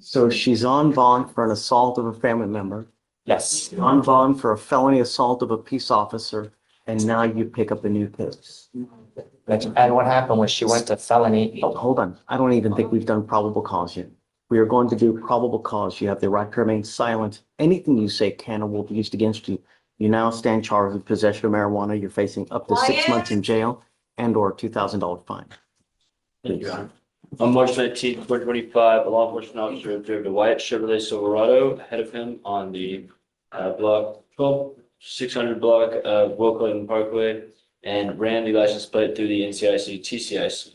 So she's on bond for an assault of a family member, Yes. on bond for a felony assault of a peace officer, and now you pick up a new case. And what happened was she went to felony. Oh, hold on. I don't even think we've done probable cause yet. We are going to do probable cause. You have the right to remain silent. Anything you say can or will be used against you. You now stand charged with possession of marijuana. You're facing up to 6 months in jail and or $2,000 fine. Thank you, Your Honor. On March 19th, 2025, a law enforcement officer observed a white Chevrolet Silverado ahead of him on the block 12600 block of Wilcott Parkway and ran the license plate through the NCIC TCIC.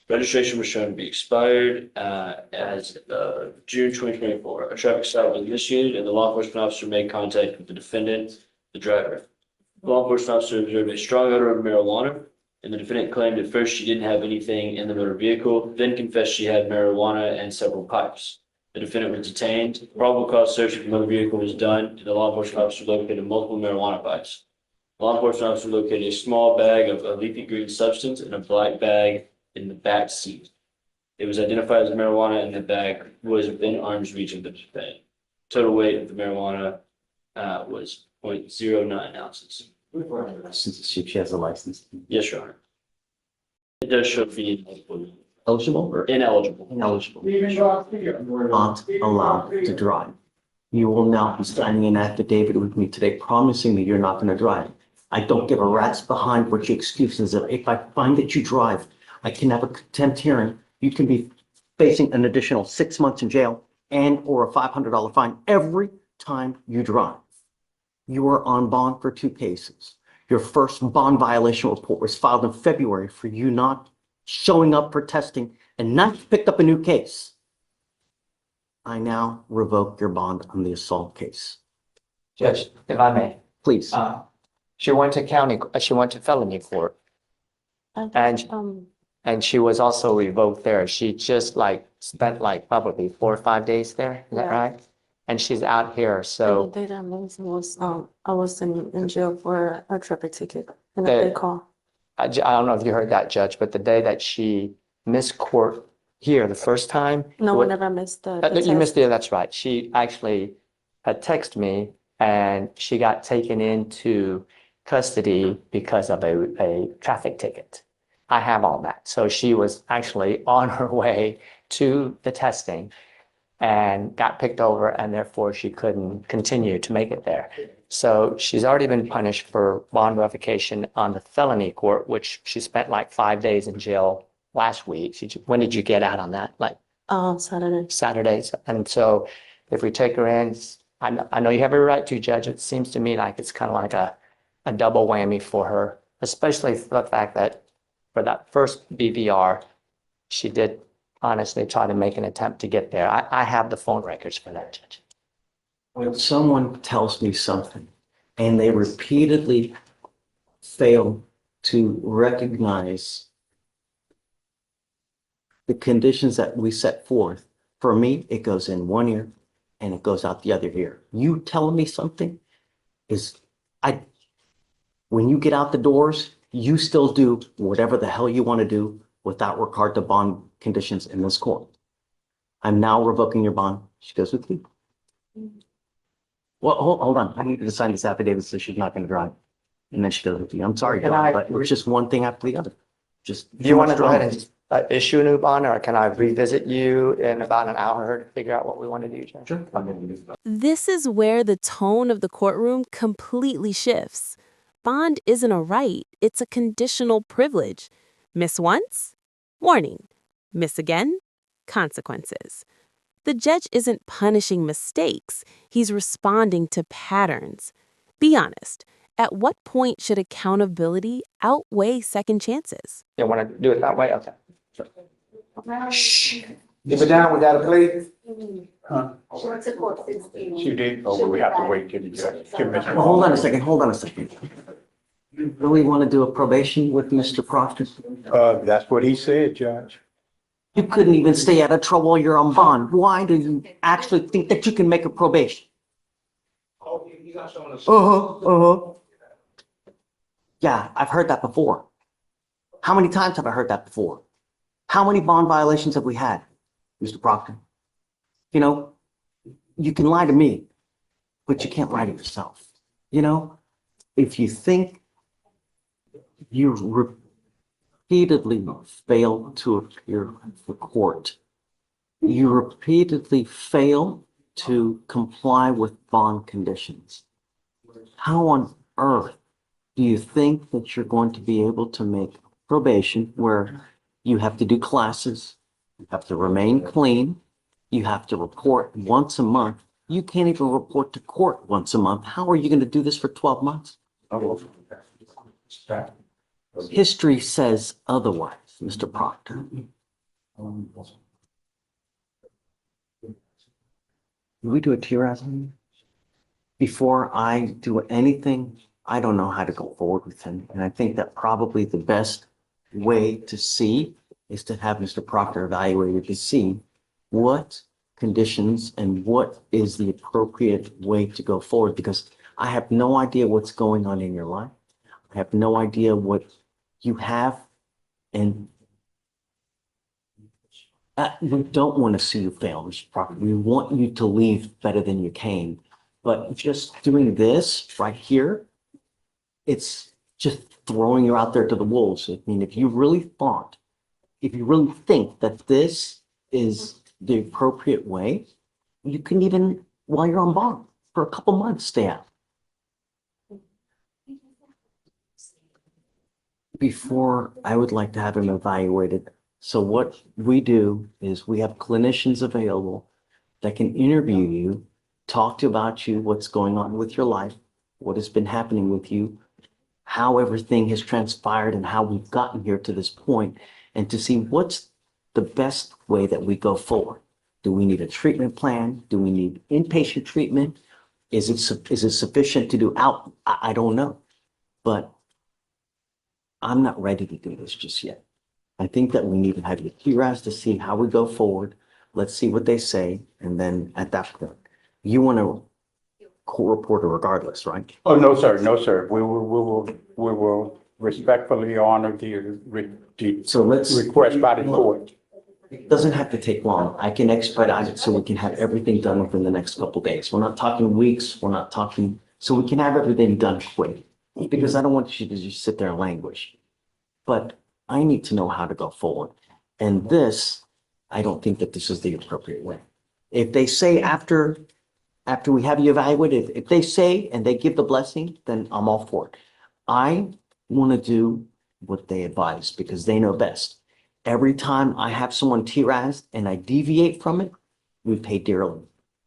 Registration was shown to be expired as June 2024. A traffic stop was initiated and the law enforcement officer made contact with the defendant, the driver. The law enforcement officer observed a strong odor of marijuana, and the defendant claimed at first she didn't have anything in the motor vehicle, then confessed she had marijuana and several pipes. The defendant was detained. Probable cause search of the motor vehicle was done, and the law enforcement officer located multiple marijuana pipes. The law enforcement officer located a small bag of a leafy green substance and a black bag in the back seat. It was identified as marijuana, and the bag was within arm's reach of the defendant. Total weight of the marijuana was 0.09 ounces. Since she has a license. Yes, Your Honor. It does show be Eligible or ineligible. ineligible? Not allowed to drive. You will now be signing an affidavit with me today promising me you're not going to drive. I don't give a rat's behind what your excuse is. If I find that you drive, I can have a contempt hearing. You can be facing an additional 6 months in jail and or a $500 fine every time you drive. You are on bond for 2 cases. Your first bond violation report was filed in February for you not showing up for testing and not picked up a new case. I now revoke your bond on the assault case. Judge, if I may, Please. she went to felony court and she was also revoked there. She just spent probably 4 or 5 days there. Is that Yeah. right? And she's out here, so. The day that means was I was in jail for a traffic ticket and a The- big call. I don't know if you heard that, Judge, but the day that she missed court here the first time. No one ever missed the You missed test. it, that's right. She actually had texted me and she got taken into custody because of a traffic ticket. I have all that. So she was actually on her way to the testing and got picked over, and therefore she couldn't continue to make it there. So she's already been punished for bond revocation on the felony court, which she spent 5 days in jail last week. When did you get out on that? Saturday. Saturdays. And so if we take her in, I know you have every right to, Judge. It seems to me like it's kind of like a double whammy for her, especially for the fact that for that first BVR, she did honestly try to make an attempt to get there. I have the phone records for that, Judge. When someone tells me something and they repeatedly fail to recognize the conditions that we set forth, for me, it goes in one ear and it goes out the other ear. You telling me something when you get out the doors, you still do whatever the hell you want to do without regard to bond conditions in this court. I'm now revoking your bond. She goes with you. Well, hold on. I need to sign this affidavit so she's not going to drive. And then she goes with you. I'm sorry, Can John, I- but it's just one thing after the other. Just Do you want to go ahead and just issue a new bond, or can I revisit you in about an hour to figure out what we want to do, Judge? Sure. This is where the tone of the courtroom completely shifts. Bond isn't a right, it's a conditional privilege. Miss once? Warning. Miss again? Consequences. The judge isn't punishing mistakes, he's responding to patterns. Be honest, at what point should accountability outweigh second chances? You want to do it that way? Okay. Shh. Keep it down, we got a plea. She did, or we have to wait till the judge. Give Mr. Well, hold on a second. You really want to do a probation with Mr. Proctor? That's what he said, Judge. You couldn't even stay out of trouble while you're on bond. Why do you actually think that you can make a probation? Yeah, I've heard that before. How many times have I heard that before? How many bond violations have we had, Mr. Proctor? You know, you can lie to me, but you can't lie to yourself. You know, if you think you repeatedly fail to appear for court, you repeatedly fail to comply with bond conditions, how on earth do you think that you're going to be able to make probation where you have to do classes, you have to remain clean, you have to report once a month? You can't even report to court once a month. How are you going to do this for 12 months? History says otherwise, Mr. Proctor. Can we do a TRAS? Before I do anything, I don't know how to go forward with him. And I think that probably the best way to see is to have Mr. Proctor evaluated to see what conditions and what is the appropriate way to go forward, because I have no idea what's going on in your life. I have no idea what you have, and we don't want to see you fail, Mr. Proctor. We want you to leave better than you came. But just doing this right here, it's just throwing you out there to the wolves. I mean, if you really think that this is the appropriate way, you can even, while you're on bond, for a couple months, stay out. Before, I would like to have him evaluated. So what we do is we have clinicians available that can interview you, talk to about you, what's going on with your life, what has been happening with you, how everything has transpired and how we've gotten here to this point, and to see what's the best way that we go forward. Do we need a treatment plan? Do we need inpatient treatment? Is it sufficient to do out? I don't know, but I'm not ready to do this just yet. I think that we need to have your TRAS to see how we go forward. Let's see what they say, and then at that point, you want to court reporter regardless, right? Oh, no, sir, no, sir. We will respectfully honor the So let's, request by the court. it doesn't have to take long. I can expedite it so we can have everything done within the next couple of days. We're not talking weeks. We're not talking, so we can have everything done quick, because I don't want you to just sit there and languish. But I need to know how to go forward. And this, I don't think that this is the appropriate way. If they say after we have you evaluated, if they say and they give the blessing, then I'm all for it. I want to do what they advise because they know best. Every time I have someone TRAS and I deviate from it, we pay dearly.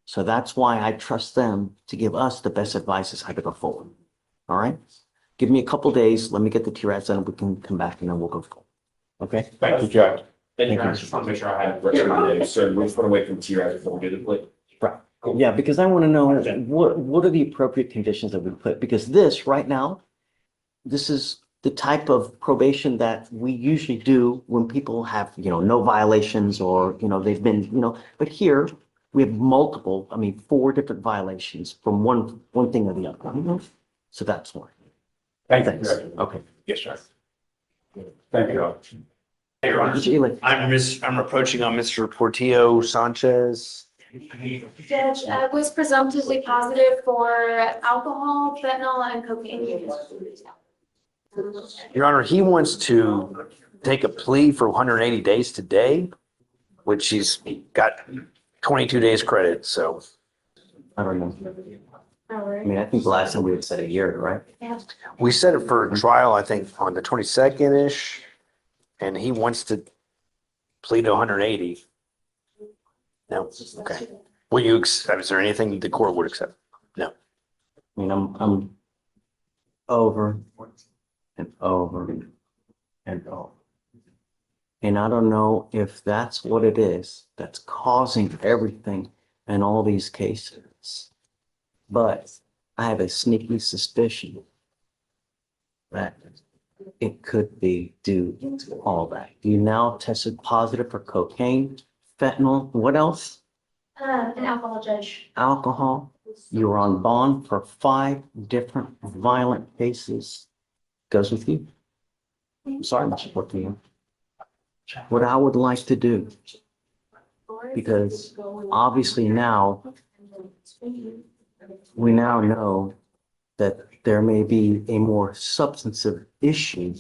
So that's why I trust them to give us the best advice as how to go forward. All right? Give me a couple days. Let me get the TRAS done. We can come back and then we'll go forward. Okay? Thank you, Judge. Thank you, Thank you. I just want to make sure I have it my notes, so we just want to wait for the TRAS before we do the plate. Right. Yeah, because I want to know what are the appropriate conditions that we put, because this right now, this is the type of probation that we usually do when people have, no violations or, they've been, but here we have multiple, 4 different violations from one thing or the other. So that's why. Thank you, Thanks. Judge. Okay. Yes, sir. Thank you. Hey, Your Honor. Sheila. I'm approaching on Mr. Portillo Sanchez. Judge, was presumptively positive for alcohol, fentanyl, and cocaine. Your Honor, he wants to take a plea for 180 days today, which he's got 22 days credit, so. I don't know. All right. I think the last time we had said a year, right? Yeah. We set it for trial, I think, on the 22nd-ish, and he wants to plead to 180. No, okay. Will you accept, is there anything the court would accept? No. I'm over and over and over. And I don't know if that's what it is that's causing everything in all these cases. But I have a sneaky suspicion that it could be due to all that. You now tested positive for cocaine, fentanyl, what else? An alcohol, Judge. Alcohol. You were on bond for 5 different violent cases. Goes with you. I'm sorry, Mr. Portillo. What I would like to do because obviously now we now know that there may be a more substantive issue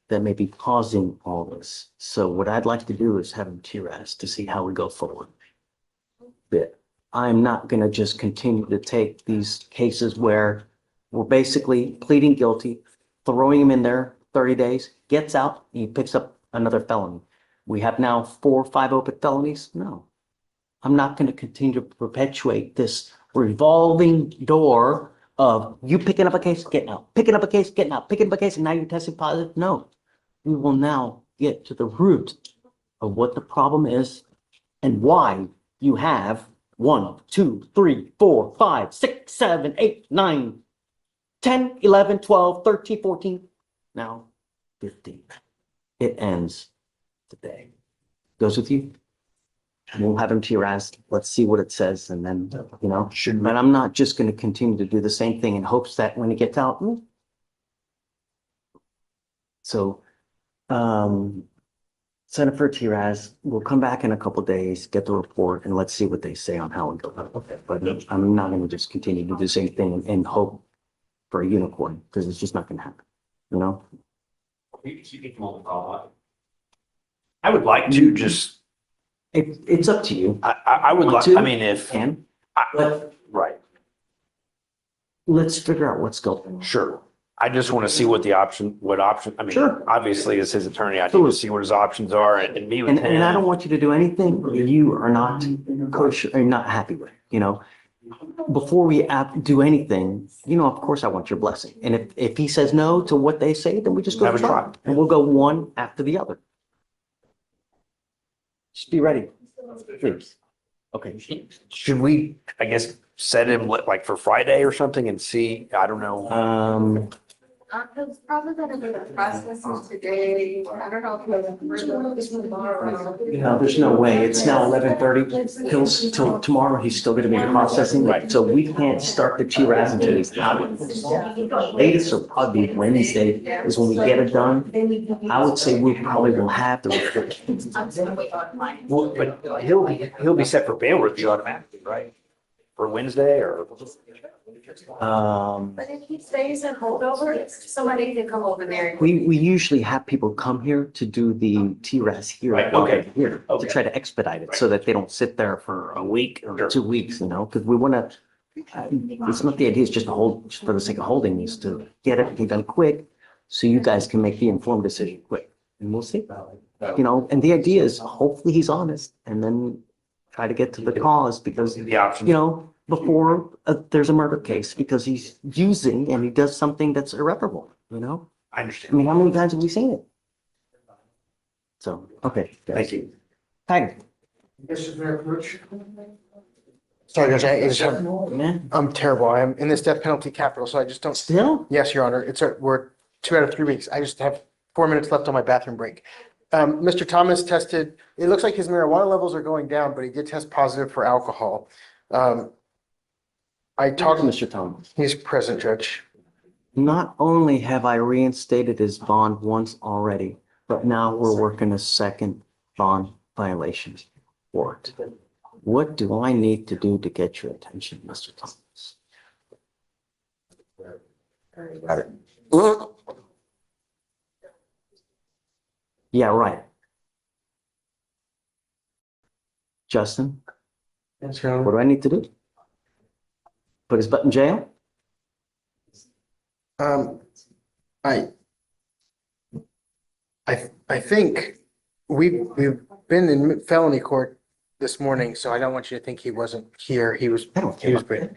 that may be causing all this. So what I'd like to do is have him TRAS to see how we go forward. But I'm not going to just continue to take these cases where we're basically pleading guilty, throwing him in there 30 days, gets out, and he picks up another felony. We have now 4 or 5 open felonies. No, I'm not going to continue to perpetuate this revolving door of you picking up a case, getting out, picking up a case, getting out, picking up a case, and now you're testing positive. No, we will now get to the root of what the problem is and why you have 1, 2, 3, 4, 5, 6, 7, 8, 9, 10, 11, 12, 13, 14, now 15. It ends today. Goes with you? We'll have him TRAS. Let's see what it says. And then, you know, but I'm not just going to continue to do the same thing in hopes that when he gets out. So, send it for TRAS. We'll come back in a couple of days, get the report, and let's see what they say on how it goes. Okay. But I'm not going to just continue to do the same thing and hope for a unicorn because it's just not going to happen. You know? I would like to just, It's up to you. I would like, I mean, if, Can, I- but right, let's figure out what's going on. sure. I just want to see what I mean, Sure. obviously as his attorney, I need Absolutely. to see what his options are and meet with And him. I don't want you to do anything you are not kosher or not happy with, you know? Before we do anything, you know, of course I want your blessing. And if he says no to what they say, then we just go Have to a trial. try. And we'll go one after the other. Just be ready, please. Okay. Should we, I guess, set him like for Friday or something and see, I don't know. It's probably gonna be the process today. I don't know if it's tomorrow. You know, there's no way. It's now 11:30. Till tomorrow, he's still gonna be processing. Right. So we can't start the TRAS until he's out. Latest will probably be Wednesday is when we get it done. I would say we probably will have the report. Well, but he'll be set for bail review automatically, right? For Wednesday or? But if he stays in holdover, somebody can come over there. We usually have people come here to do the TRAS here. Right, okay, Here, to okay. try to expedite it so that they don't sit there for a week or Sure. 2 weeks, you know, because we want to, it's not the idea, it's just to hold, just for the sake of holding, is to get everything done quick so you guys can make the informed decision quick. And we'll see, you know, and the idea is hopefully he's honest and then try to get to the cause because, The options. you know, before there's a murder case because he's using and he does something that's irreparable, you know? I I understand. mean, how many times have we seen it? So, okay. Thank you. Tiger, Mr. Mayor Coach. Sorry, Judge, I just have, man, I'm terrible. I am in this death penalty capital, so I just don't. still? Yes, Your Honor. We're 2 out of 3 weeks. I just have 4 minutes left on my bathroom break. Mr. Thomas tested, it looks like his marijuana levels are going down, but he did test positive for alcohol. I Talk talked, to Mr. Thomas. he's present, Judge. Not only have I reinstated his bond once already, but now we're working a second bond violation for it. What do I need to do to get your attention, Mr. Thomas? Got it. Yeah, right. Justin, Yes, Your what Honor. do I need to do? Put his butt in jail? I think we've been in felony court this morning, so I don't want you to think he wasn't here. He was, I don't he was care. great.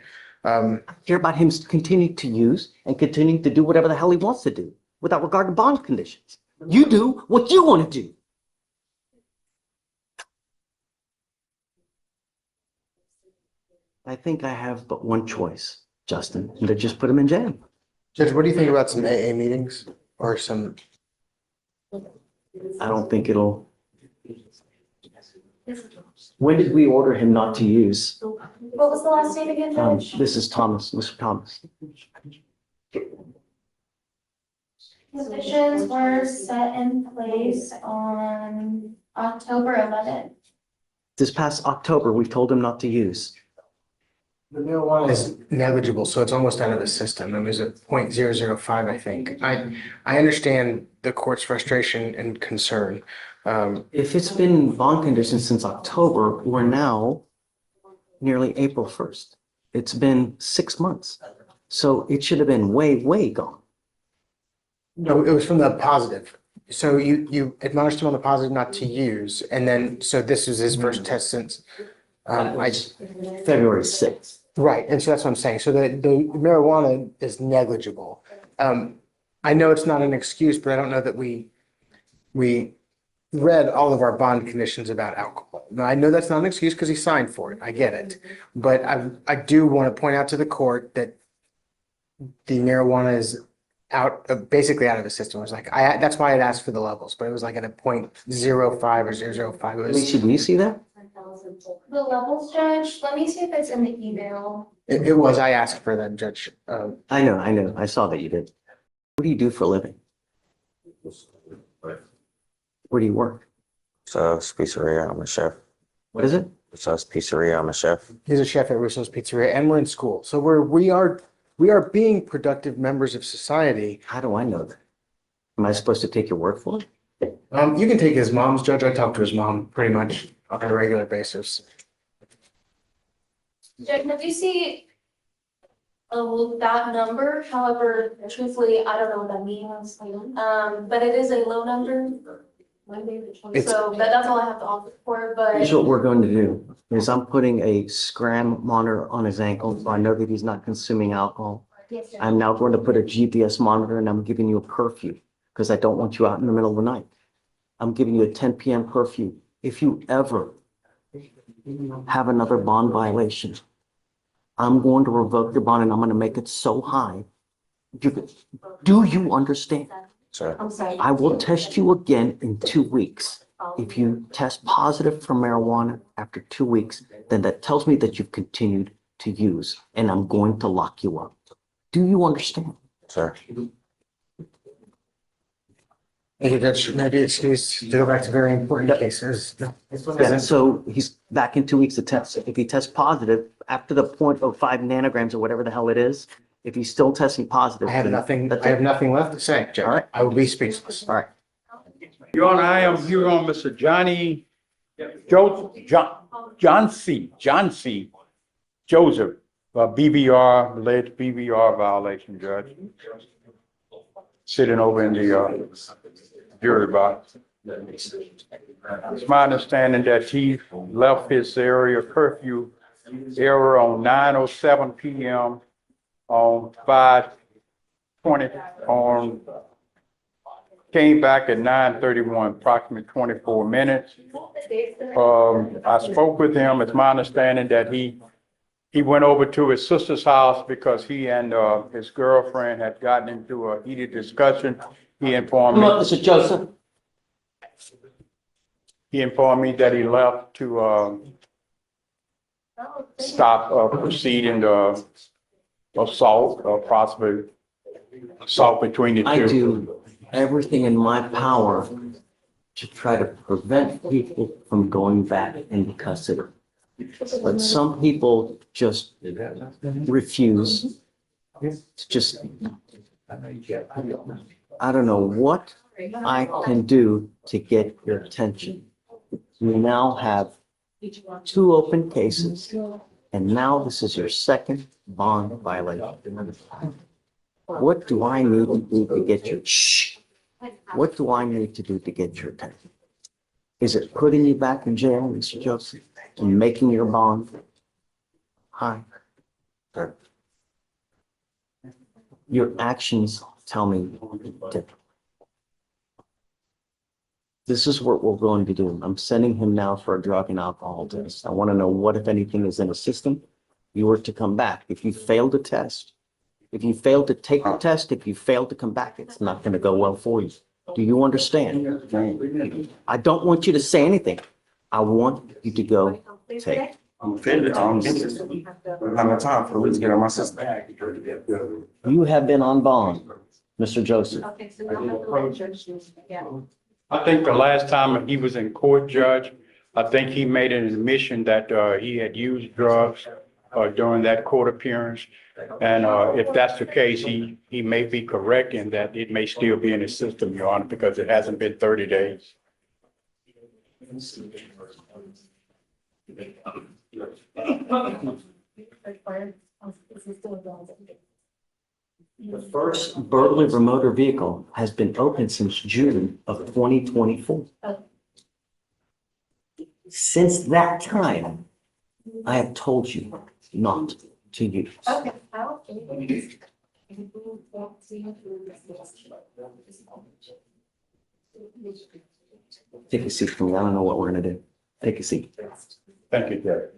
I care about him continuing to use and continuing to do whatever the hell he wants to do without regard to bond conditions. You do what you want to do. I think I have but one choice, Justin, and to just put him in jail. Judge, what do you think about some AA meetings or some, I don't think it'll. When did we order him not to use? What was the last name again, Judge? This is Thomas, Mr. Thomas. Positions were set in place on October 11th. This past October, we've told him not to use. The marijuana is negligible, so it's almost out of the system. It was at 0.005, I think. I understand the court's frustration and concern. If it's been bond conditions since October, we're now nearly April 1st. It's been 6 months. So it should have been way, way gone. No, it was from the positive. So you admonished him on the positive not to use, and then, so this was his first test since, February 6th. right, and so that's what I'm saying. So the marijuana is negligible. I know it's not an excuse, but I don't know that we read all of our bond conditions about alcohol. Now, I know that's not an excuse because he signed for it. I get it. But I do want to point out to the court that the marijuana is basically out of the system. It was like, that's why I'd asked for the levels, but it was like at a 0.05 or 0.005. It was, Alicia, do you see that? The levels, Judge, let me see if it's in the email. it was, I asked for them, Judge. I know. I saw that you did. What do you do for a living? Where do you work? Russo's Pizzeria. I'm a chef. What is it? Russo's Pizzeria. I'm a chef. He's a chef at Russo's Pizzeria, and we're in school. So we are being productive members of society. How do I know that? Am I supposed to take your word for it? You can take his mom's, Judge. I talk to his mom pretty much on a regular basis. Judge, if you see that number, however, truthfully, I don't know what that means. But it is a low number. So that's all I have to offer for, but. Here's what we're going to do, is I'm putting a scram monitor on his ankle, so I know that he's not consuming alcohol. Yes, sir. I'm now going to put a GPS monitor and I'm giving you a curfew, because I don't want you out in the middle of the night. I'm giving you a 10 p.m. curfew. If you ever have another bond violation, I'm going to revoke your bond and I'm going to make it so high. Do you understand? Sir. I'm sorry. I will test you again in 2 weeks. If you test positive for marijuana after 2 weeks, then that tells me that you've continued to use, and I'm going to lock you up. Do you understand? Sir. Thank you, Judge. Maybe excuse to go back to very important cases. Yeah, so he's back in 2 weeks to test. If he tests positive after the 0.05 nanograms or whatever the hell it is, if he's still testing positive. I have then nothing that's left it. to say, Judge. All right. I will be speechless. All right. Your Honor, I am here on Mr. John C. Joseph, alleged BBR violation, Judge. Sitting over in the jury box. It's my understanding that he left his area curfew area on 9:07 p.m. on 5/20 came back at 9:31, approximately 24 minutes. I spoke with him. It's my understanding that he went over to his sister's house because he and his girlfriend had gotten into a heated discussion. He informed me. Come on, Mr. Joseph. He informed me that he left to stop proceeding to assault or possibly assault between the two. I do everything in my power to try to prevent people from going back into custody. But some people just refuse to just, I don't know what I can do to get your attention. You now have 2 open cases, and now this is your second bond violation. What do I need to do to get your, what do I need to do to get your attention? Is it putting you back in jail, Mr. Joseph, and making your bond high? Your actions tell me different. This is what we're going to do. I'm sending him now for a drug and alcohol test. I want to know what, if anything, is in the system. You were to come back. If you fail to test, if you fail to take the test, if you fail to come back, it's not going to go well for you. Do you understand? I don't want you to say anything. I want you to go take. I'm offended. I don't have time for it to get on my system. You have been on bond, Mr. Joseph. Okay, so we'll have to let Judge, yeah. I think the last time he was in court, Judge, I think he made an admission that, he had used drugs, during that court appearance. And, if that's the case, he may be correct in that it may still be in his system, Your Honor, because it hasn't been 30 days. The first burglary of a motor vehicle has been open since June of 2024. Since that time, I have told you not to use. Okay. Take a seat for me. I don't know what we're gonna do. Take a seat. Thank you, Judge.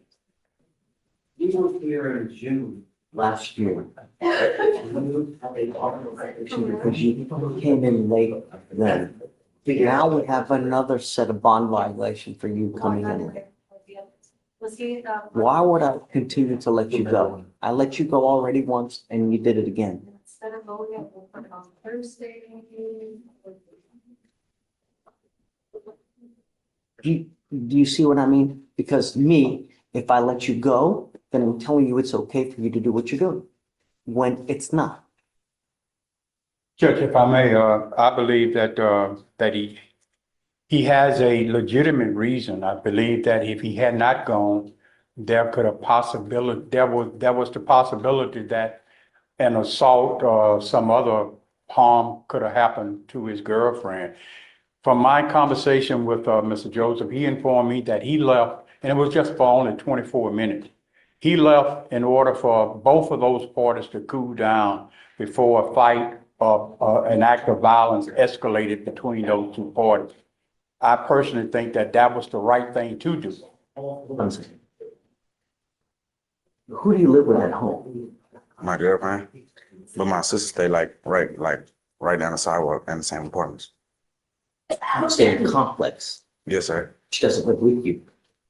You were here in June last year. You had a violation because you came in late then. Now we have another set of bond violation for you coming in late. Why would I continue to let you go? I let you go already once and you did it again. Instead of going up, we'll put it on Thursday. Do you see what I mean? Because me, if I let you go, then I'm telling you it's okay for you to do what you're doing, when it's not. Judge, if I may, I believe that, that he has a legitimate reason. I believe that if he had not gone, there was the possibility that an assault or some other harm could have happened to his girlfriend. From my conversation with, Mr. Joseph, he informed me that he left, and it was just for only 24 minutes. He left in order for both of those parties to cool down before a fight or an act of violence escalated between those two parties. I personally think that that was the right thing to do. Who do you live with at home? My girlfriend, but my sister stay right down the sidewalk in the same apartments. You stay in a complex. Yes, sir. She doesn't live with you.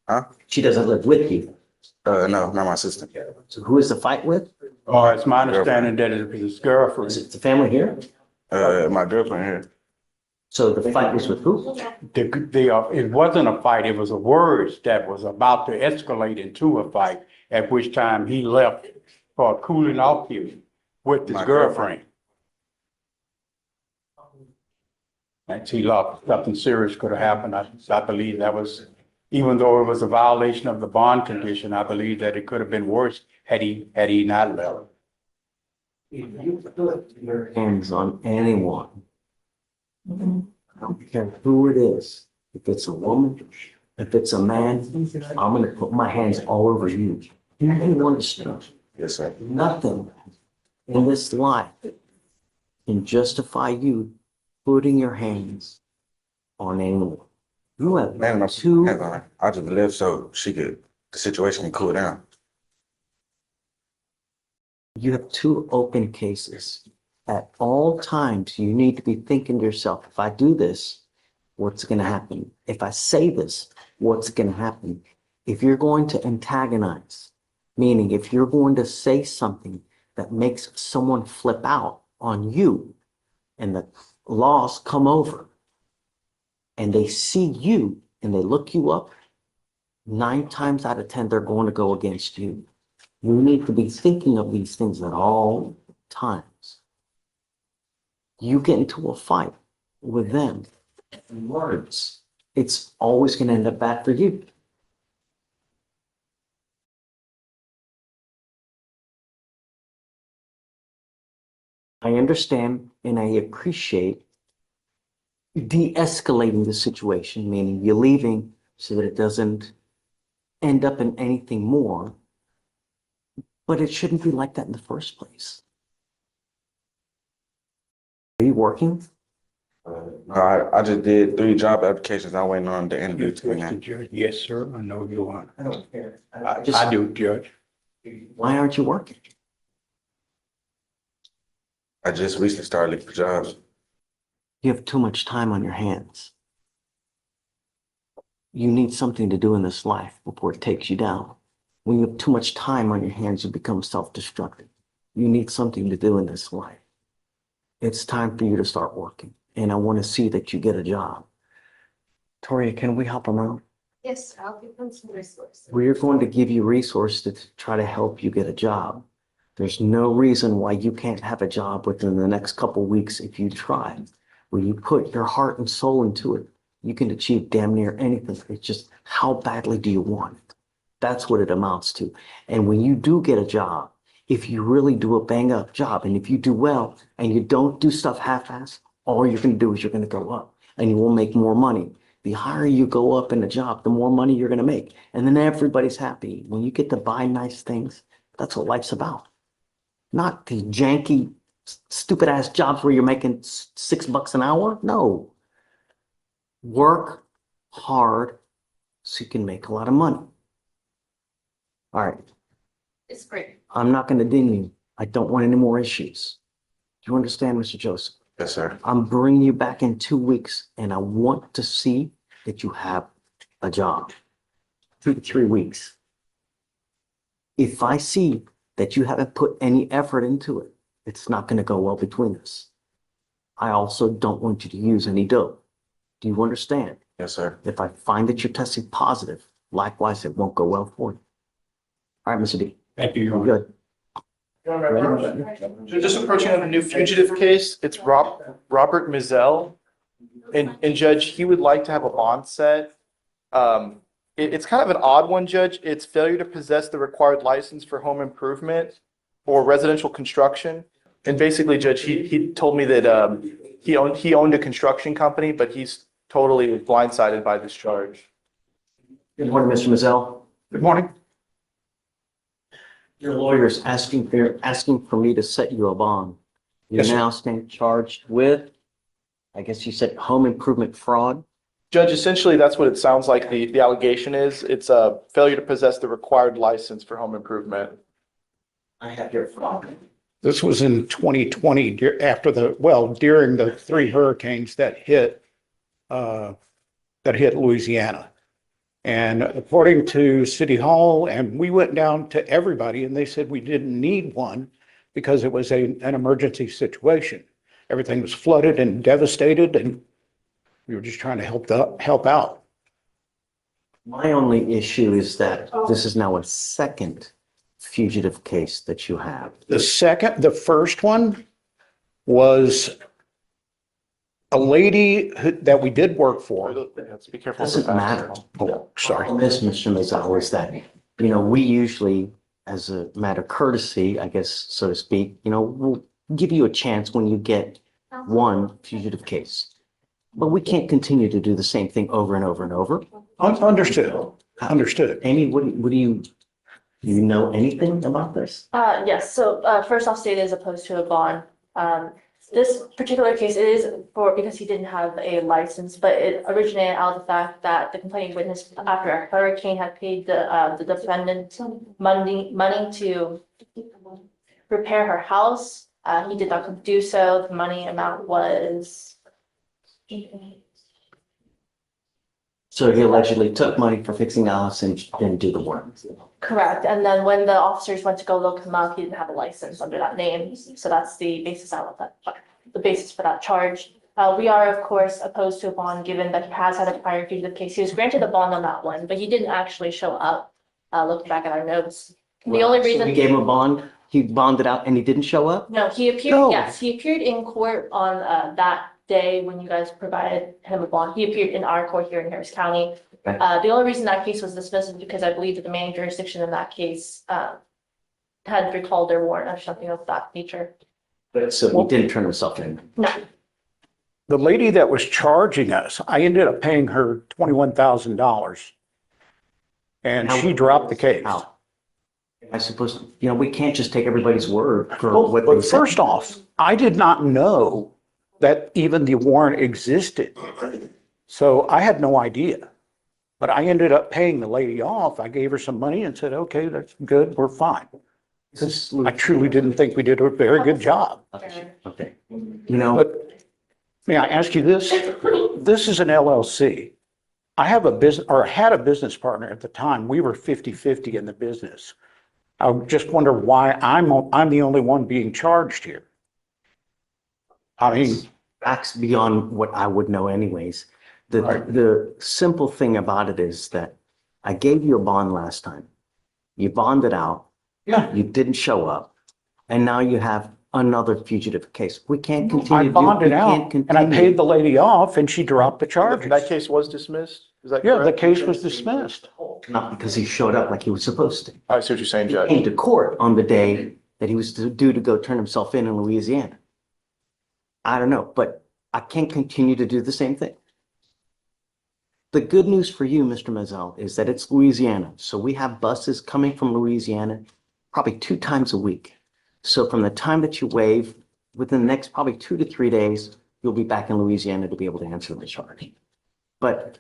Huh? She doesn't live with you. No, not my sister. So who is the fight with? It's my understanding that it was his Is girlfriend. it the family here? My girlfriend here. So the fight was with who? It wasn't a fight, it was a words that was about to escalate into a fight, at which time he left for a cooling off period with his My girlfriend. And he left, something serious could have happened. I believe that was, even though it was a violation of the bond condition, I believe that it could have been worse had he not left. If you put your hands on anyone, I don't care who it is, if it's a woman, if it's a man, I'm gonna put my hands all over you. You understand? Yes, sir. Nothing in this life can justify you putting your hands on anyone. You have Man, my two. hands on her. I just left so the situation can cool down. You have two open cases. At all times, you need to be thinking to yourself, if I do this, what's going to happen? If I say this, what's going to happen? If you're going to antagonize, meaning if you're going to say something that makes someone flip out on you and the laws come over and they see you and they look you up, 9 times out of 10, they're going to go against you. You need to be thinking of these things at all times. You get into a fight with them, words, it's always going to end up bad for you. I understand and I appreciate de-escalating the situation, meaning you're leaving so that it doesn't end up in anything more. But it shouldn't be like that in the first place. Are you working? I just did 3 job applications. I'm waiting on the interview to be Mr. done. Judge, yes, sir, I know you are. I don't care. I do, Judge. Why aren't you working? I just recently started looking for jobs. You have too much time on your hands. You need something to do in this life before it takes you down. When you have too much time on your hands, you become self-destructive. You need something to do in this life. It's time for you to start working. And I want to see that you get a job. Toria, can we help him out? Yes, I'll give them some resources. We're going to give you resources to try to help you get a job. There's no reason why you can't have a job within the next couple weeks if you try. When you put your heart and soul into it, you can achieve damn near anything. It's just how badly do you want it? That's what it amounts to. And when you do get a job, if you really do a bang up job, and if you do well and you don't do stuff half-assed, all you're going to do is you're going to go up and you will make more money. The higher you go up in the job, the more money you're going to make. And then everybody's happy. When you get to buy nice things, that's what life's about. Not the janky, stupid ass jobs where you're making $6 an hour. No. Work hard so you can make a lot of money. All right. It's great. I'm not going to ding you. I don't want any more issues. Do you understand, Mr. Joseph? Yes, sir. I'm bringing you back in 2 weeks and I want to see that you have a job. 2 to 3 weeks. If I see that you haven't put any effort into it, it's not going to go well between us. I also don't want you to use any dope. Do you understand? Yes, sir. If I find that you're testing positive, likewise, it won't go well for you. All right, Mr. D. Thank you, Your You're Honor. good. So just approaching on a new fugitive case, it's Robert Mizell. And Judge, he would like to have a bond set. It's kind of an odd one, Judge. It's failure to possess the required license for home improvement or residential construction. And basically, Judge, he told me that he owned a construction company, but he's totally blindsided by this charge. Good morning, Mr. Mazzell. Good morning. Your lawyer is asking for me to set you a bond. You're Yes, sir. now stand charged with, I guess you said home improvement fraud. Judge, essentially, that's what it sounds like the allegation is. It's a failure to possess the required license for home improvement. I have your fraud. This was in 2020, during the 3 hurricanes that hit Louisiana. And according to City Hall, and we went down to everybody and they said we didn't need one because it was an emergency situation. Everything was flooded and devastated and we were just trying to help out. My only issue is that this is now a second fugitive case that you have. The first one was a lady that we did work for. Let's be careful. Doesn't matter. Oh, sorry. This, Mr. Mazzell, is that, we usually, as a matter of courtesy, I guess, so to speak, we'll give you a chance when you get one fugitive case. But we can't continue to do the same thing over and over and over. Understood. Amy, what do you know anything about this? Yes, so first I'll state as opposed to a bond. This particular case is because he didn't have a license, but it originated out of the fact that the complaining witness after a hurricane had paid the defendant money to repair her house. He did not do so. The money amount was. So he allegedly took money for fixing the house and didn't do the work. Correct. And then when the officers went to go look him up, he didn't have a license under that name. So that's the basis out of that, the basis for that charge. We are, of course, opposed to a bond given that he has had a prior fugitive case. He was granted a bond on that one, but he didn't actually show up. Looking back at our notes. The only So reason. we gave him a bond, he bonded out and he didn't show up? No, he appeared, No. yes, he appeared in court on that day when you guys provided him a bond. He appeared in our court here in Harris County. Okay. The only reason that case was dismissed is because I believe that the main jurisdiction in that case had recalled their warrant or something of that nature. So he didn't turn himself in. No, The lady that was charging us, I ended up paying her $21,000. And she dropped the case. How? Am I supposed to, we can't just take everybody's word for Well, what they but say. first off, I did not know that even the warrant existed. So I had no idea. But I ended up paying the lady off. I gave her some money and said, okay, that's good, we're fine. I truly didn't think we did a very good job. Okay. But may I ask you this? This is an LLC. I have a business, or had a business partner at the time. We were 50-50 in the business. I just wonder why I'm the only one being charged here. I mean, Facts beyond what I would know anyways. The simple thing about it is that I gave you a bond last time. You bonded out. Yeah. You didn't show up. And now you have another fugitive case. We can't I continue. bonded out and I paid the lady off and she dropped the charges. That case was dismissed? Is that Yeah, the correct? case was dismissed. Not because he showed up like he was supposed to. I see what you're saying, He Judge. came to court on the day that he was due to go turn himself in Louisiana. I don't know, but I can't continue to do the same thing. The good news for you, Mr. Mazel, is that it's Louisiana. So we have buses coming from Louisiana probably 2 times a week. So from the time that you waive, within the next probably 2 to 3 days, you'll be back in Louisiana to be able to answer the charge. But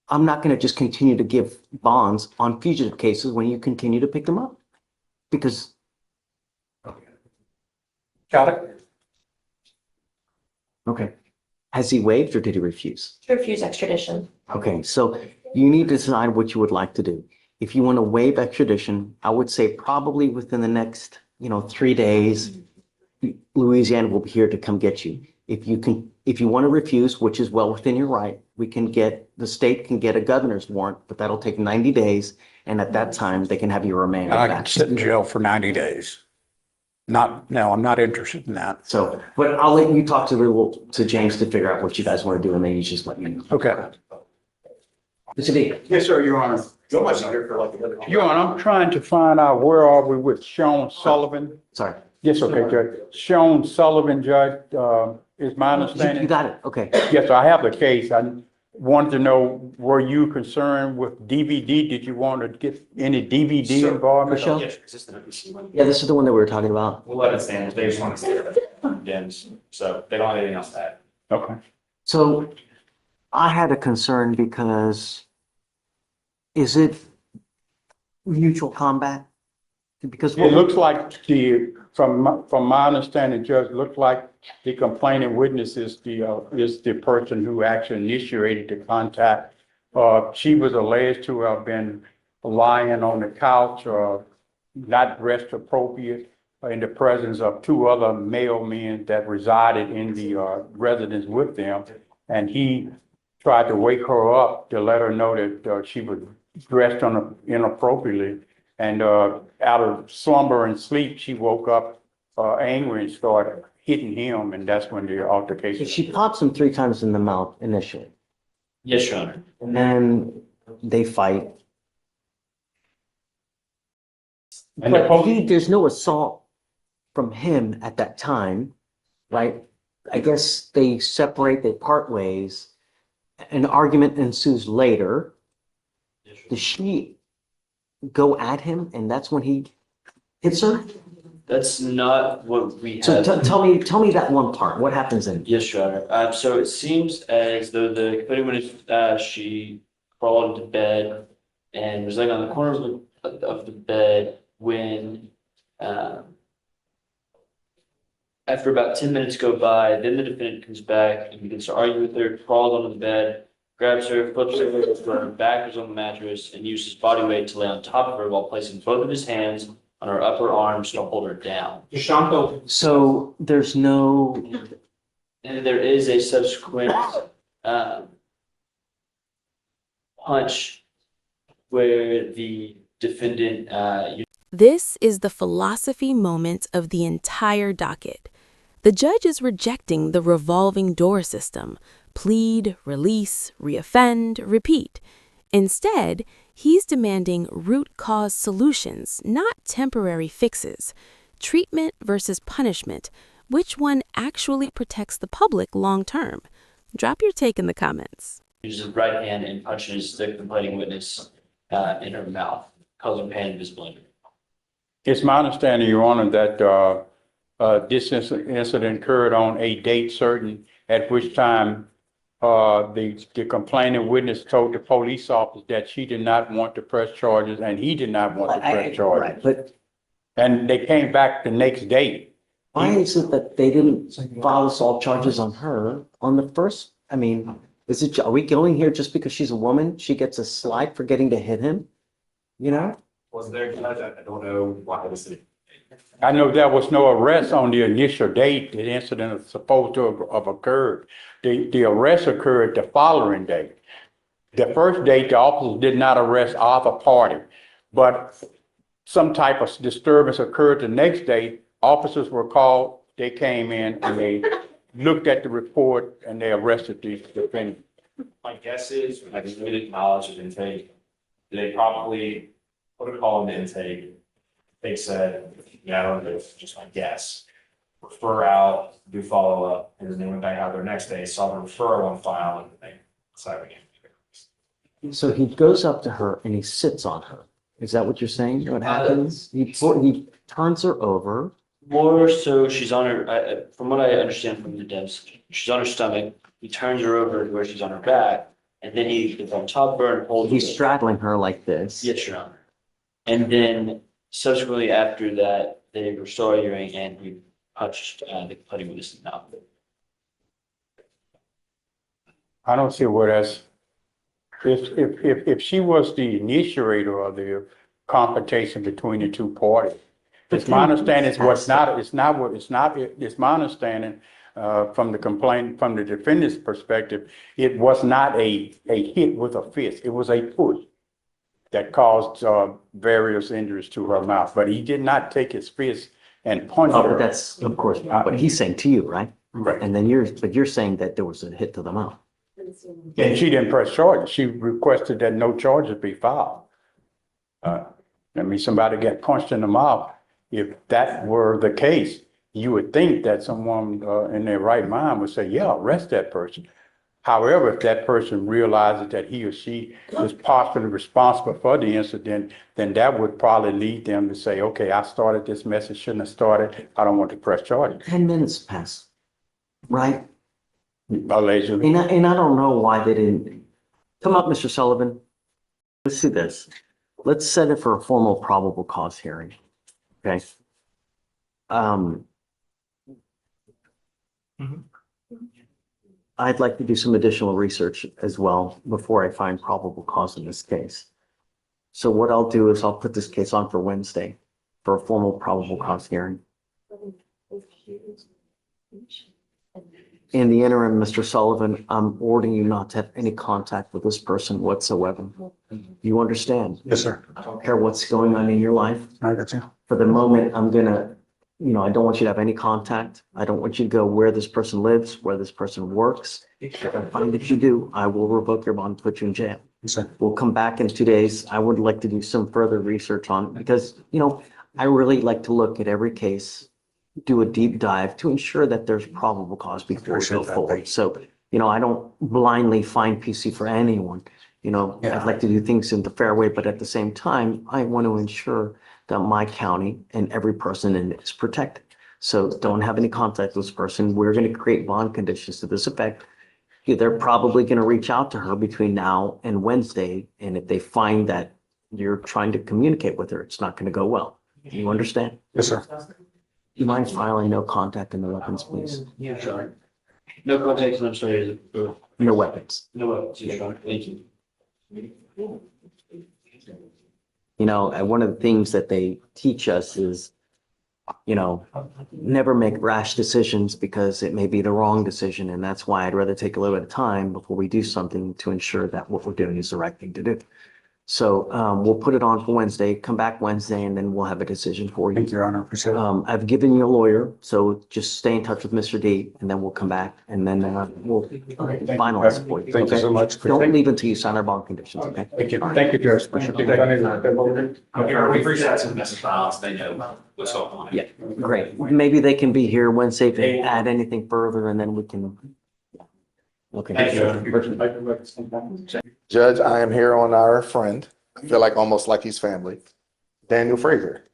I'm not going to just continue to give bonds on fugitive cases when you continue to pick them up. Because Got it? okay. Has he waived or did he refuse? To refuse extradition. Okay, so you need to decide what you would like to do. If you want to waive extradition, I would say probably within the next, 3 days, Louisiana will be here to come get you. If you want to refuse, which is well within your right, the state can get a governor's warrant, but that'll take 90 days. And at that time, they can have you remanded I back. can sit in jail for 90 days. No, I'm not interested in that. So, but I'll let you talk to James to figure out what you guys want to do, and then you just let me know. Okay. Mr. D. Yes, sir, Your Honor. Your Honor, I'm trying to find out where are we with Sean Sullivan? Sorry. Yes, okay, Judge. Sean Sullivan, Judge, is my You understanding. got it. Okay. Yes, I have the case. I wanted to know, were you concerned with DVD? Did you want to get any DVD involvement? Michelle? yes, Yeah, this is the one that we were talking about. we'll let it stand. They just want to stay condemns, so they don't have anything else to add. Okay. So I had a concern because is it mutual combat? Because It looks like from my understanding, Judge, looks like the complaining witness is the person who actually initiated the contact. She was alleged to have been lying on the couch or not dressed appropriate in the presence of 2 other male men that resided in the residence with them. And he tried to wake her up to let her know that she was dressed inappropriately. And out of slumber and sleep, she woke up angry and started hitting him, and that's when the altercation. she pops him 3 times in the mouth initially, Yes, Your Honor. and then they fight. And the But there's no assault from him at that time, right? I guess they separate, they part ways. An argument ensues later. Does she go at him and that's when he hits her? That's not what we So have. tell me that one part. What happens then? Yes, Your Honor. So it seems as though the complaining witness, she crawled into bed and was laying on the corner of the bed when, after about 10 minutes go by, then the defendant comes back and begins to argue with her, crawls onto the bed, grabs her, flips her over, backwards on the mattress, and uses his body weight to lay on top of her while placing both of his hands on her upper arms to hold her down. So there's no, And there is a subsequent punch where the defendant This is the philosophy moment of the entire docket. The judge is rejecting the revolving door system, plead, release, reoffend, repeat. Instead, he's demanding root cause solutions, not temporary fixes. Treatment versus punishment. Which one actually protects the public long term? Drop your take in the comments. uses his right hand and punches the complaining witness in her mouth, causing pain and visible injury. It's my understanding, Your Honor, that this incident occurred on a date certain, at which time the complaining witness told the police officer that she did not want to press charges and he did not want to press charges. right, but And they came back the next day. why is it that they didn't file assault charges on her on the first? I mean, are we going here just because she's a woman? She gets a slide for getting to hit him? You know? Was there, Judge, I don't know why this is I know there was no arrest on the initial date the incident is supposed to have occurred. The arrest occurred the following day. The first date, the officers did not arrest either party, but some type of disturbance occurred the next day. Officers were called, they came in and they looked at the report and they arrested the defendant. My guess is, when I limited knowledge of intake, they probably put a call into intake. They said, yeah, I don't know, it's just my guess. Refer out, do follow up, and then they went back out there next day, saw the referral on file, and they decided again. So he goes up to her and he sits on her. Is that what you're saying? What happens? He turns her over. More so, she's on her, from what I understand from the Debs, she's on her stomach. He turns her over to where she's on her back, and then he is on top of her and holds her. He's straddling her like this. Yes, Your Honor. And then subsequently after that, they were still arguing and he punched the complaining witness in the mouth. I don't see where that's, if she was the initiator of the confrontation between the two parties, it's my understanding it's my understanding from the complaint, from the defendant's perspective, it was not a hit with a fist. It was a push that caused various injuries to her mouth, but he did not take his fist and punch Oh, her. but that's, of course, what he's saying to you, right? Right. And then you're saying that there was a hit to the mouth. And she didn't press charges. She requested that no charges be filed. Somebody got punched in the mouth. If that were the case, you would think that someone in their right mind would say, yeah, arrest that person. However, if that person realizes that he or she is possibly responsible for the incident, then that would probably lead them to say, okay, I started this message, shouldn't have started. I don't want to press charges. 10 minutes pass, right? Allegedly. And I don't know why they didn't. Come up, Mr. Sullivan. Let's do this. Let's set it for a formal probable cause hearing. Okay. I'd like to do some additional research as well before I find probable cause in this case. So what I'll do is I'll put this case on for Wednesday for a formal probable cause hearing. In the interim, Mr. Sullivan, I'm ordering you not to have any contact with this person whatsoever. You understand? Yes, sir. I don't care what's going on in your life. I got you. For the moment, I'm gonna, I don't want you to have any contact. I don't want you to go where this person lives, where this person works. If I find that you do, I will revoke your bond, put you in jail. Yes, sir. We'll come back in 2 days. I would like to do some further research on it because, I really like to look at every case, do a deep dive to ensure that there's probable cause before we go Appreciate that, forward. thank So, I don't blindly find PC for anyone. Yeah. I'd like to do things in the fair way, but at the same time, I want to ensure that my county and every person in it is protected. So don't have any contact with this person. We're going to create bond conditions to this effect. They're probably going to reach out to her between now and Wednesday. And if they find that you're trying to communicate with her, it's not going to go well. You understand? Yes, sir. You mind filing no contact in the weapons, please? Yeah, sure. No context, I'm sorry. No weapons. No, thank you. One of the things that they teach us is, never make rash decisions because it may be the wrong decision. And that's why I'd rather take a little bit of time before we do something to ensure that what we're doing is the right thing to do. So we'll put it on for Wednesday, come back Wednesday, and then we'll have a decision for you. Thank you, Your Honor. Appreciate it. I've given you a lawyer, so just stay in touch with Mr. D, and then we'll come back, and then we'll finalize it for you. Thank you okay? so much. Don't leave until you sign our bond conditions, okay? Thank you. Thank you, Judge. Appreciate it. Okay, we reach out to the message files, they know what's going on. Yeah, great. Maybe they can be here Wednesday to add anything further, and then we can. Okay. Thank you. Judge, I am here on our friend. I feel like almost like he's family. Daniel Frazier.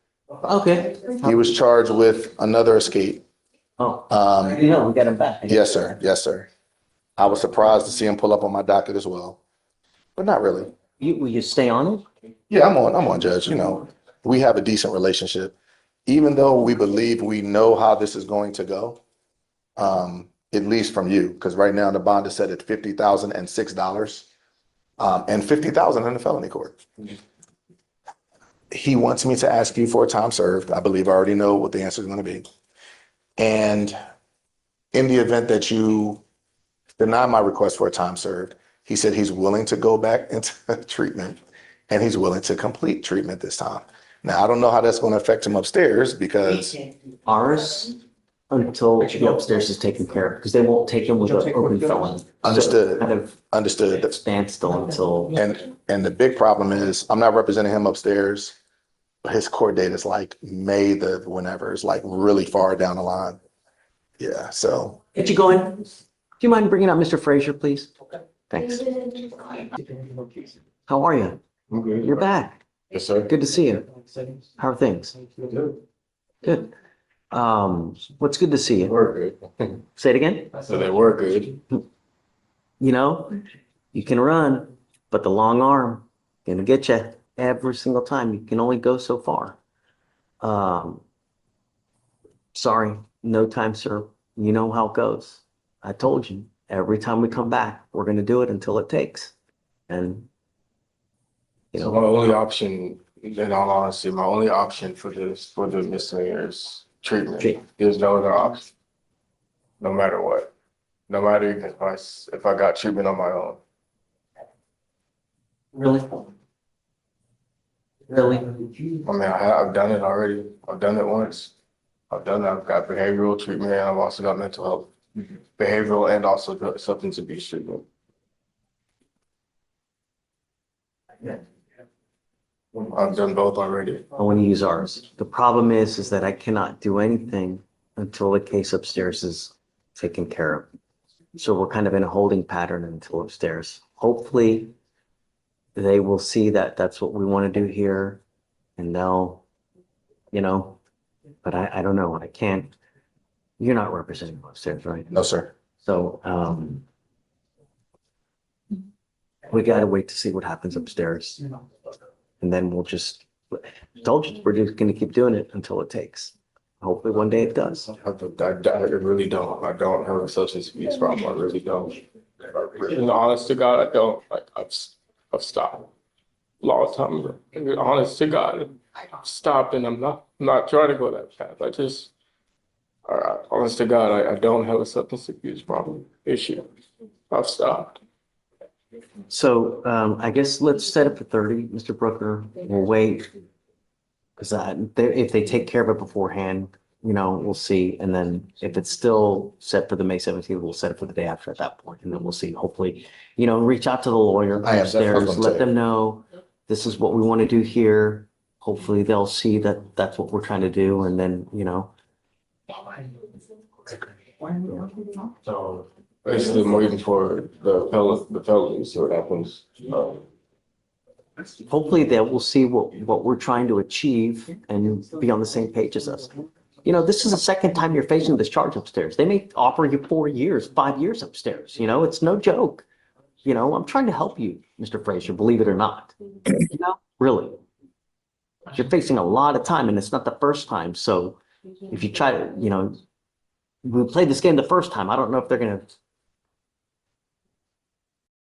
Okay. He was charged with another escape. Oh, Um, we got him back. yes, sir. Yes, sir. I was surprised to see him pull up on my docket as well, but not really. Will you stay on it? Yeah, I'm on, Judge. We have a decent relationship. Even though we believe we know how this is going to go, at least from you, because right now the bond is set at $50,006, and $50,000 in the felony court. he wants me to ask you for a time served. I believe I already know what the answer is going to be. And in the event that you deny my request for a time served, he said he's willing to go back into treatment and he's willing to complete treatment this time. Now, I don't know how that's going to affect him upstairs because Ours, until the upstairs is taken care of, because they won't take him with an open felony. Understood. Kind of understood. standstill until. And the big problem is I'm not representing him upstairs. His court date is like May the whenever. It's like really far down the line. Yeah, so. Get you going. Do you mind bringing up Mr. Fleischer, please? Thanks. How are you? I'm good. You're back. Yes, sir. Good to see you. How are things? Good. What's good to see you? We're good. Say it again. So they were good. You know, you can run, but the long arm gonna get you every single time. You can only go so far. Sorry, no time, sir. You know how it goes. I told you, every time we come back, we're gonna do it until it takes. And, you So know, my only option, in all honesty, my only option for the misdemeanors treatment. There's no other option. No matter what. No matter if I got treatment on my own. really? Really? I mean, I've done it already. I've done it once. I've got behavioral treatment and I've also got mental health. Behavioral and also substance abuse treatment. I've done both already. I want to use ours. The problem is that I cannot do anything until the case upstairs is taken care of. So we're kind of in a holding pattern until upstairs. Hopefully, they will see that that's what we want to do here and they'll, you know, but I don't know. I can't, you're not representing upstairs, right? No, sir. So, we got to wait to see what happens upstairs. And then we'll just, told you, we're just going to keep doing it until it takes. Hopefully one day it does. I really don't. I don't have a substance abuse problem. I really don't. And honest to God, I don't. Like I've stopped a long time ago. And honest to God, I've stopped and I'm not trying to go that path. Honest to God, I don't have a substance abuse problem issue. I've stopped. So, I guess let's set it for 30, Mr. Brooker. We'll wait. Because if they take care of it beforehand, you know, we'll see. And then if it's still set for the May 17th, we'll set it for the day after at that point. And then we'll see. Hopefully, you know, reach out to the lawyer I am, that's what I was upstairs, gonna let say. them know this is what we want to do here. Hopefully they'll see that that's what we're trying to do. And then, you know. So basically, I'm waiting for the felony to see what happens. Hopefully they will see what we're trying to achieve and be on the same page as us. You know, this is the second time you're facing this charge upstairs. They may offer you 4 years, 5 years upstairs. You know, it's no joke. You know, I'm trying to help you, Mr. Fleischer, believe it or not. You know, really. You're facing a lot of time and it's not the first time. So if you try to, you know, we played this game the first time. I don't know if they're going to.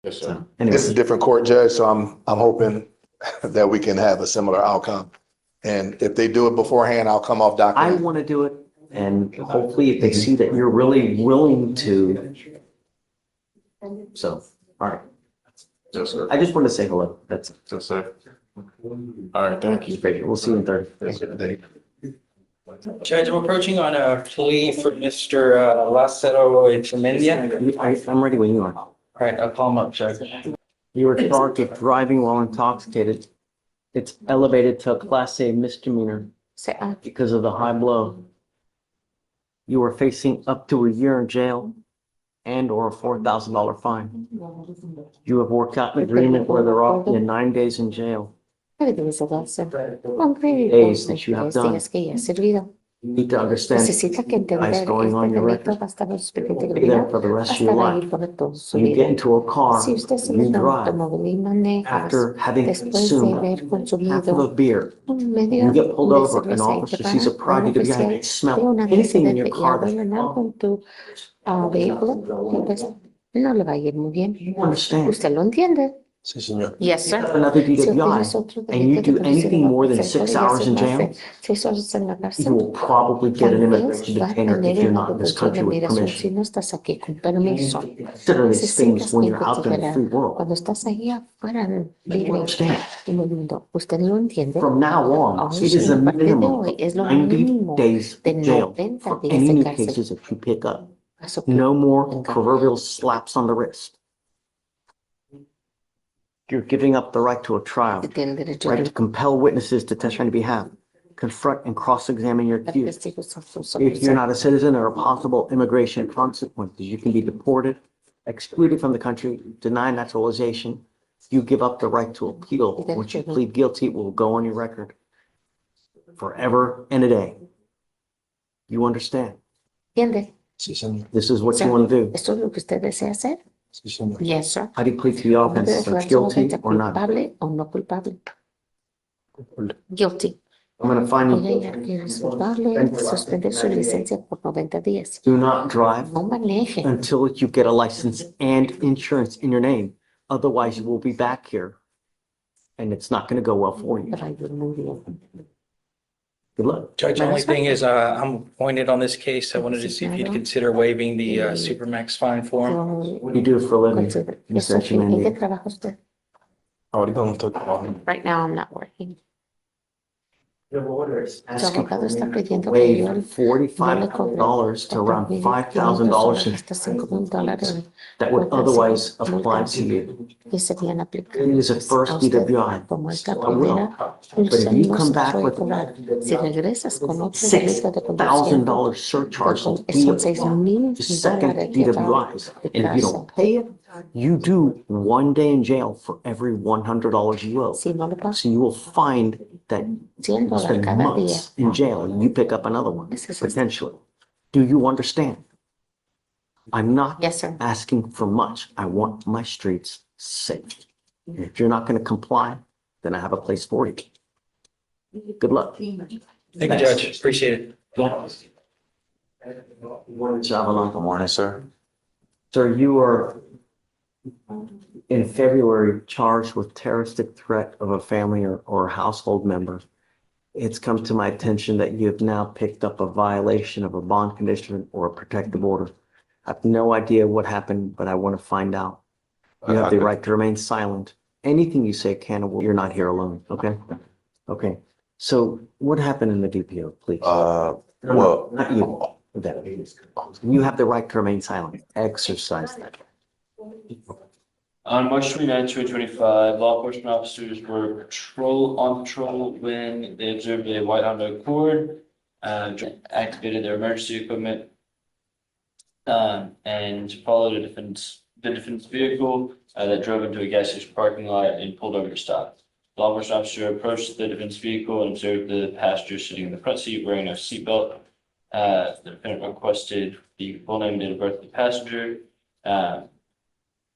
Yes, sir. So, anyway. It's a different court, Judge, so I'm hoping that we can have a similar outcome. And if they do it beforehand, I'll come off I document. want to do it, and hopefully if they see that you're really willing to. So, all right. Yes, sir. I just want to say hello. That's it. Yes, sir. All right, thank you. We'll see you in 30. Judge, I'm approaching on a plea for Mr. Lacero Echemendia. I'm ready when you are. All right, I'll call him up, Judge. You were charged with driving while intoxicated. It's elevated to a Class A misdemeanor because of the high blow. You are facing up to a year in jail and or a $4,000 fine. You have worked out an agreement where they're offering you 9 days in jail. Days that you have done. You need to understand what's going on in your record. Be there for the rest of your life. You get into a car, you drive. After having consumed half of a beer, you get pulled over, an officer sees a product of behind it, smell anything in your car that vehículo, entonces no le va a ir muy bien. you understand. Usted lo entiende. Sí, señor. Yes, sir. Another Si tienes DWI, otro and you delito de do posesión anything de more than armas 6 y hours haces in más jail, de 6 horas en la you cárcel, will probably get an también immigration va a detainer if tener you're una not in this detención de country with migración si permission. no estás aquí con permiso. Consider these things Necesitas when you're out there in the free investigar world. cuando estás ahí afuera You libre understand? en el mundo. ¿Usted lo entiende? From now on, Ahora it is sí, a a partir de minimum hoy of es lo 90 mínimo days de of jail 90 for días any de new cárcel. cases that you pick up. Paso que No more venga. proverbial slaps on the wrist. You're giving up the right to a trial, Si tiene derecho right a to compel witnesses to testify on your behalf, confront and cross-examine your dar accused. testigos a sus If you're acusados. not a citizen, there are possible immigration consequences. You can be deported, excluded from the country, denied naturalization. You give up the right to appeal. Once you plead guilty, it will go on your record forever and a day. You understand? ¿Entiende? Sí, señor. This is what Sir, you want to do. ¿esto es lo que usted desea hacer? Sí, señor. Yes, sir. How do you plead to the ¿No offense? debe Like jugarse guilty gente or not? culpable o no culpable? Guilty. I'm going to find Voy a you. ir a que es culpable, suspender su licencia por 90 días. Do not drive No maneje. until you get a license and insurance in your name. Otherwise, you will be back here and it's not going to go well for you. Pero ayuda muy bien. Good luck. Judge, Buenas only thing tardes. is, I'm appointed on this case. I wanted to see if you'd consider waiving the Supermax fine for him. What do you do for a living, Consider- Mr. ¿En qué Echemendia? trabaja usted? Ahorita no estoy trabajando. Right now, I'm not working. Su Su abogado está pidiendo que waive yo no le cobre $4,500 to around $5,000 hasta $5,000 that would otherwise apply to you. que serían It aplicables is a first a usted. DWI. Como es la So I will. primera, But if you no come se back puede with cobrar. Si regresas con otro delito de conducción, $6,000 surcharge, son to $6,000 the second DWIs. de And if you cárcel. don't pay it, you do 1 day in jail for every $100 you owe. Si no lo pagas, So you will find that you $100 spend cada día. months in jail and you pick up another one, Ese es- potentially. Do you understand? I'm not Yes, sir. asking for much. I want my streets safe. If you're not going to comply, then I have a place for you. Good luck. Thank you, Judge. Appreciate it. Good morning, sir. Sir, you were in February charged with terroristic threat of a family or household member. It's come to my attention that you have now picked up a violation of a bond condition or a protective order. I have no idea what happened, but I want to find out. You have the right to remain silent. Anything you say can, you're not here alone, okay? Okay. So what happened in the DPO, please? Well, Not you. That. You have the right to remain silent. Exercise that. On March 29, 2025, law enforcement officers were on patrol when they observed a white Honda Accord, activated their emergency equipment, and followed the defendant's vehicle that drove into a gas station parking lot and pulled over to stop. Law enforcement officer approached the defendant's vehicle and observed the passenger sitting in the front seat wearing a seatbelt. The defendant requested the full name and date of birth of the passenger,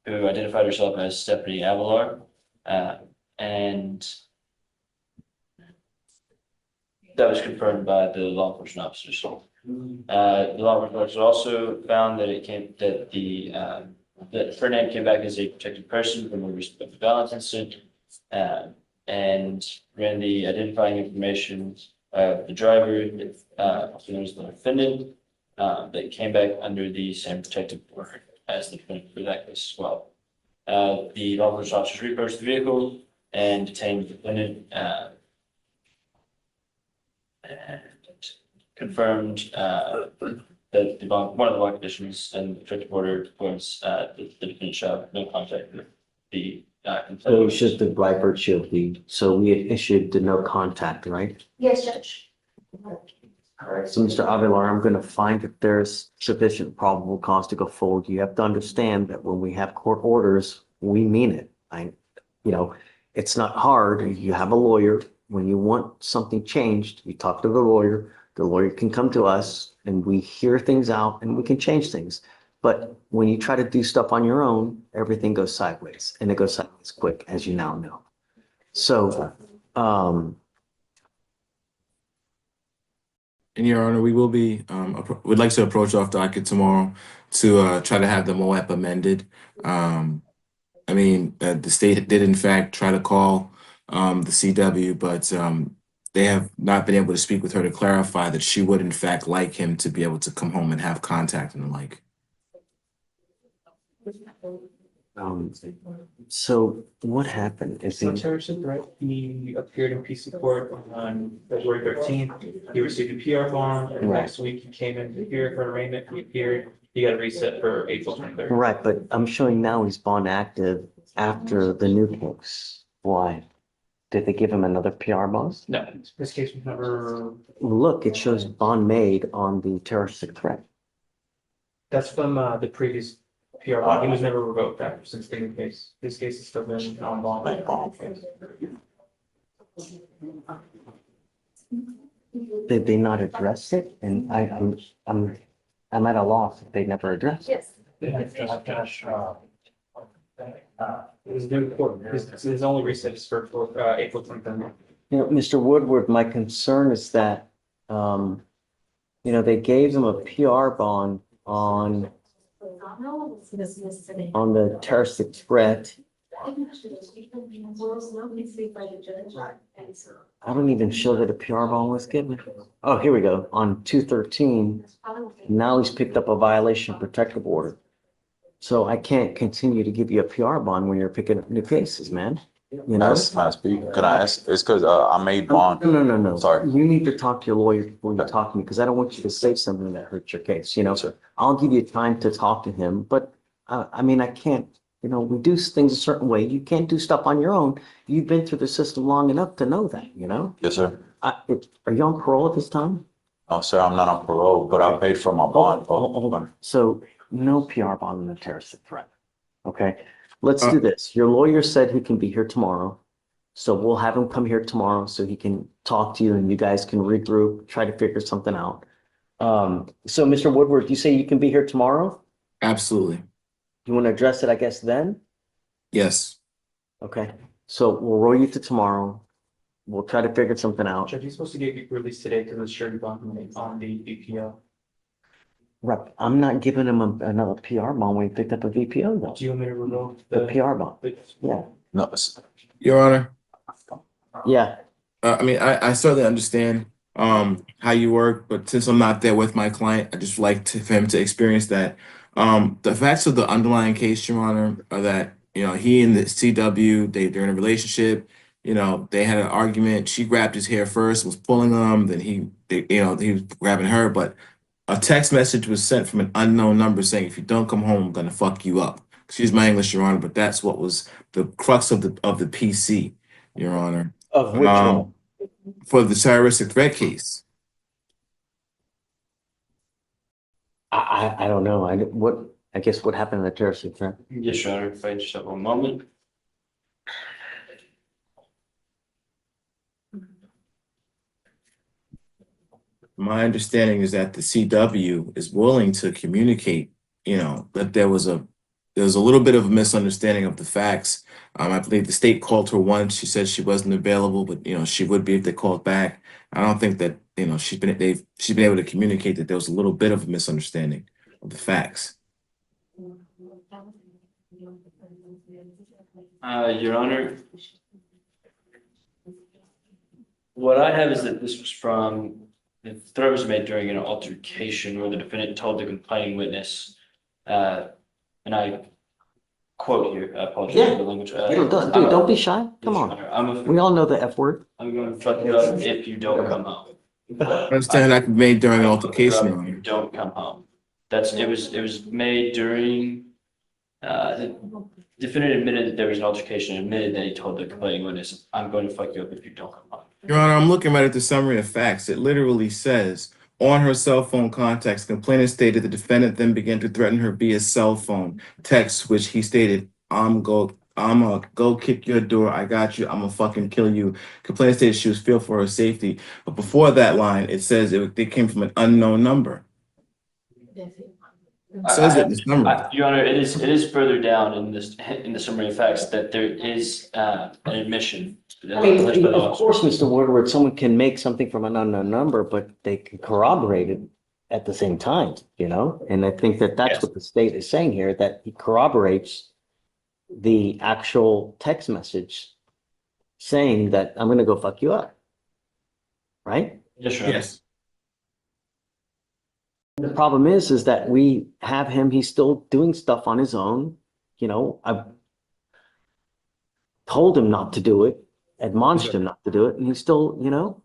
who identified herself as Stephanie Avalar, and that was confirmed by the law enforcement officers. The law enforcement officers also found that that her name came back as a protected person from a recent violence incident, and ran the identifying information of the driver, also known as the defendant, that came back under the same protective order as the defendant for that case as well. The law enforcement officers reapproached the vehicle and detained the defendant, and confirmed that one of the law conditions and the protective order was the defendant shall have no contact with the So complainant. it's just the right virtue of the, so we had issued the no contact, right? Yes, Judge. All right, so Mr. Avilar, I'm going to find if there's sufficient probable cause to go forward. You have to understand that when we have court orders, we mean it. It's not hard. You have a lawyer. When you want something changed, you talk to the lawyer. The lawyer can come to us and we hear things out and we can change things. But when you try to do stuff on your own, everything goes sideways, and it goes sideways quick, as you now know. So, In Your Honor, we will be, would like to approach off docket tomorrow to try to have the MOAP amended. I mean, the state did in fact try to call the CW, but they have not been able to speak with her to clarify that she would in fact like him to be able to come home and have contact and the like. So what happened? Is So he, terrorism threat, he appeared in PC court on February 13th. He received a PR bond, and Right. next week he came in here for arraignment. He appeared, he got a reset for April 23rd. right, but I'm showing now he's bond active after the new case. Why? Did they give him another PR bond? No, this case was never, Look, it shows bond made on the terroristic threat. that's from the previous PR bond. He was never revoked after since the new case. This case has still been on bond. Did they not address it? And I'm at a loss if they never addressed it. It was new court. His only reset is for April 23rd. You know, Mr. Woodward, my concern is that, they gave him a PR bond on the terroristic threat. I don't even show that a PR bond was given. Oh, here we go. On 2/13, now he's picked up a violation of protective order. So I can't continue to give you a PR bond when you're picking up new cases, man. You know? Can I speak? Can I ask? It's because I made bond. No. Sorry. You need to talk to your lawyer before you talk to me, because I don't want you to say something that hurts your case, you know? Sure. I'll give you time to talk to him, but I mean, I can't, we do things a certain way. You can't do stuff on your own. You've been through the system long enough to know that, you know? Yes, sir. Are you on parole at this time? Oh, sir, I'm not on parole, but I paid for my bond. Hold on. So no PR bond on the terroristic threat. Okay, let's do this. Your lawyer said he can be here tomorrow. So we'll have him come here tomorrow so he can talk to you and you guys can regroup, try to figure something out. So Mr. Woodward, you say you can be here tomorrow? Absolutely. You want to address it, I guess, then? Yes. Okay, so we'll roll you to tomorrow. We'll try to figure something out. Judge, he's supposed to get released today because of surety bond on the BPO. Right, I'm not giving him another PR bond when he picked up a VPO though. Do you want me to revoke The PR bond, yeah. No, Your Honor, Yeah, I mean, I certainly understand how you work, but since I'm not there with my client, I just like for him to experience that. The facts of the underlying case, Your Honor, are that, he and the CW, they're in a relationship, they had an argument. She grabbed his hair first, was pulling him, then he was grabbing her, but a text message was sent from an unknown number saying, if you don't come home, I'm gonna fuck you up. Excuse my English, Your Honor, but that's what was the crux of the PC, Your Honor. of which one? For the terroristic threat case. I don't know. I guess what happened in the terroristic threat? Yes, Your Honor, if I just have one moment. My understanding is that the CW is willing to communicate, that there was a little bit of a misunderstanding of the facts. I believe the state called her once. She said she wasn't available, but she would be if they called back. I don't think that she's been able to communicate that there was a little bit of a misunderstanding of the facts. Your Honor, what I have is that this was the threat was made during an altercation where the defendant told the complaining witness, and I quote here, I apologize for the language. Don't be shy. Come on. We all know the F word. I'm going to fuck you up if you don't come home. I understand that made during an altercation, Your If you Honor. don't come home. It was made during, the defendant admitted that there was an altercation, admitted that he told the complaining witness, I'm going to fuck you up if you don't come home. Your Honor, I'm looking right at the summary of facts. It literally says, on her cell phone contacts, complainant stated the defendant then began to threaten her via cell phone text, which he stated, I'm gonna go kick your door. I got you. I'm gonna fucking kill you. Complainant stated she was fearful for her safety. But before that line, it says it came from an unknown number. It says it in the summary. Your Honor, it is further down in the summary of facts that there is an admission. I mean, of course, Mr. Woodward, someone can make something from an unknown number, but they can corroborate it at the same time, And I think that that's what the state is saying here, that he corroborates the actual text message saying that I'm gonna go fuck you up. Right? Yes, sir. Yes. The problem is that we have him, he's still doing stuff on his own. You know, I've told him not to do it, admonished him not to do it, and he's still, you know,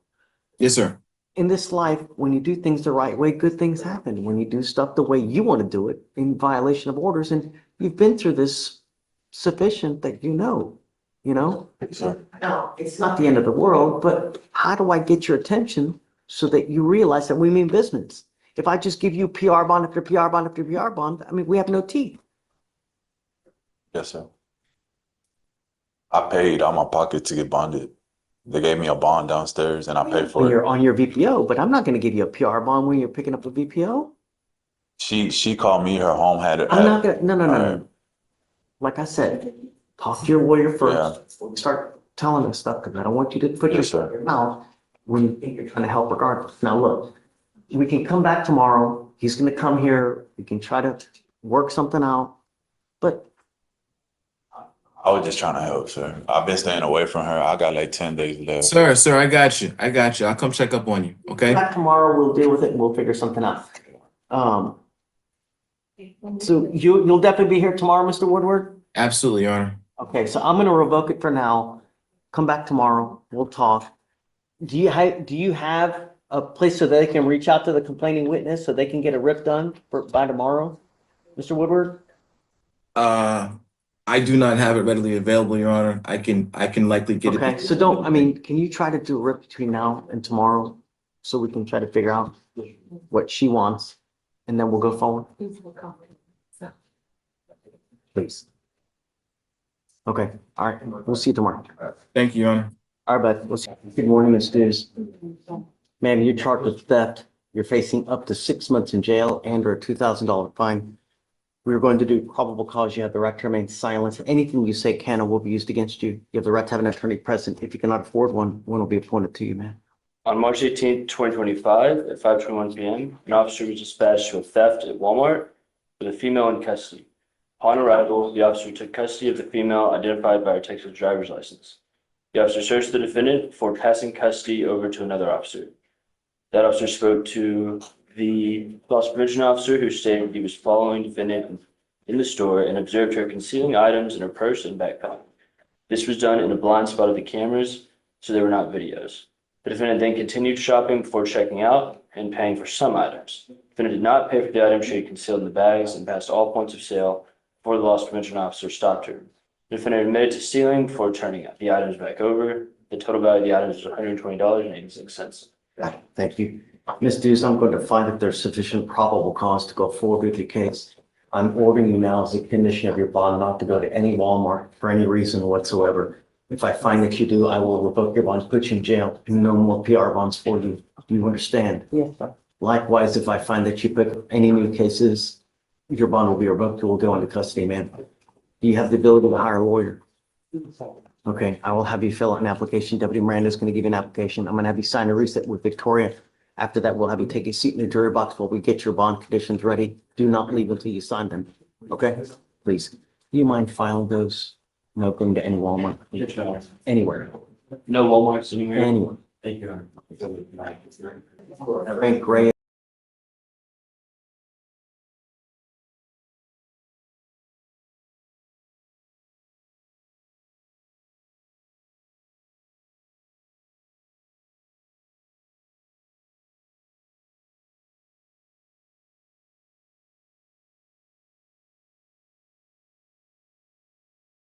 Yes, sir. in this life, when you do things the right way, good things happen. When you do stuff the way you want to do it in violation of orders, and you've been through this sufficient that you know. Now, it's not the end of the world, but how do I get your attention so that you realize that we mean business? If I just give you PR bond after PR bond after PR bond, I mean, we have no teeth. Yes, sir. I paid out of my pocket to get bonded. They gave me a bond downstairs and I paid When for you're it. on your VPO, but I'm not going to give you a PR bond when you're picking up a VPO. She called me, her home had it. I'm not gonna, no. Like I said, talk to your lawyer first. Start telling us stuff, because I don't want you to put Yes, yourself sir. in your mouth when you think you're trying to help regardless. Now, look, we can come back tomorrow. He's gonna come here. We can try to work something out. But I was just trying to help, sir. I've been staying away from her. I got like 10 days left. Sir, I got you. I'll come check up on you, okay? back tomorrow, we'll deal with it and we'll figure something out. So you'll definitely be here tomorrow, Mr. Woodward? Absolutely, Your Honor. Okay, so I'm gonna revoke it for now. Come back tomorrow, we'll talk. Do you have a place so they can reach out to the complaining witness so they can get a rip done by tomorrow, Mr. Woodward? I do not have it readily available, Your Honor. I can likely get it. Okay, so don't, I mean, can you try to do a rip between now and tomorrow? So we can try to figure out what she wants and then we'll go forward, please. Okay, all right, we'll see you tomorrow. Thank you, Your Honor. All right, bud. We'll see. Good morning, Ms. Stews. Ma'am, you're charged with theft. You're facing up to 6 months in jail and or a $2,000 fine. We're going to do probable cause. You have the right to remain silent. Anything you say can or will be used against you. You have the right to have an attorney present. If you cannot afford one will be appointed to you, man. On March 18th, 2025, at 5:21 p.m., an officer was dispatched to a theft at Walmart with a female in custody. Upon arrival, the officer took custody of the female identified by her Texas driver's license. The officer searched the defendant before passing custody over to another officer. That officer spoke to the loss prevention officer, who stated he was following the defendant in the store and observed her concealing items in her purse and backpack. This was done in a blind spot of the cameras, so they were not videos. The defendant then continued shopping before checking out and paying for some items. The defendant did not pay for the items she had concealed in the bags and passed all points of sale before the loss prevention officer stopped her. The defendant admitted to stealing before turning the items back over. The total value of the items was $120.86. Thank you. Ms. Dews, I'm going to find that there's sufficient probable cause to go forward with your case. I'm ordering you now as a condition of your bond not to go to any Walmart for any reason whatsoever. If I find that you do, I will revoke your bonds, put you in jail, and no more PR bonds for you. Do you understand? Yes, sir. Likewise, if I find that you pick up any new cases, your bond will be revoked. You will go into custody, man. Do you have the ability to hire a lawyer? Okay, I will have you fill out an application. Deputy Miranda is going to give you an application. I'm going to have you sign a receipt with Victoria. After that, we'll have you take a seat in the jury box while we get your bond conditions ready. Do not leave until you sign them. Okay? Please. Do you mind filing those? No going to any Walmart? Anywhere. No Walmarts anywhere? Anywhere. Thank you. Frank Gray.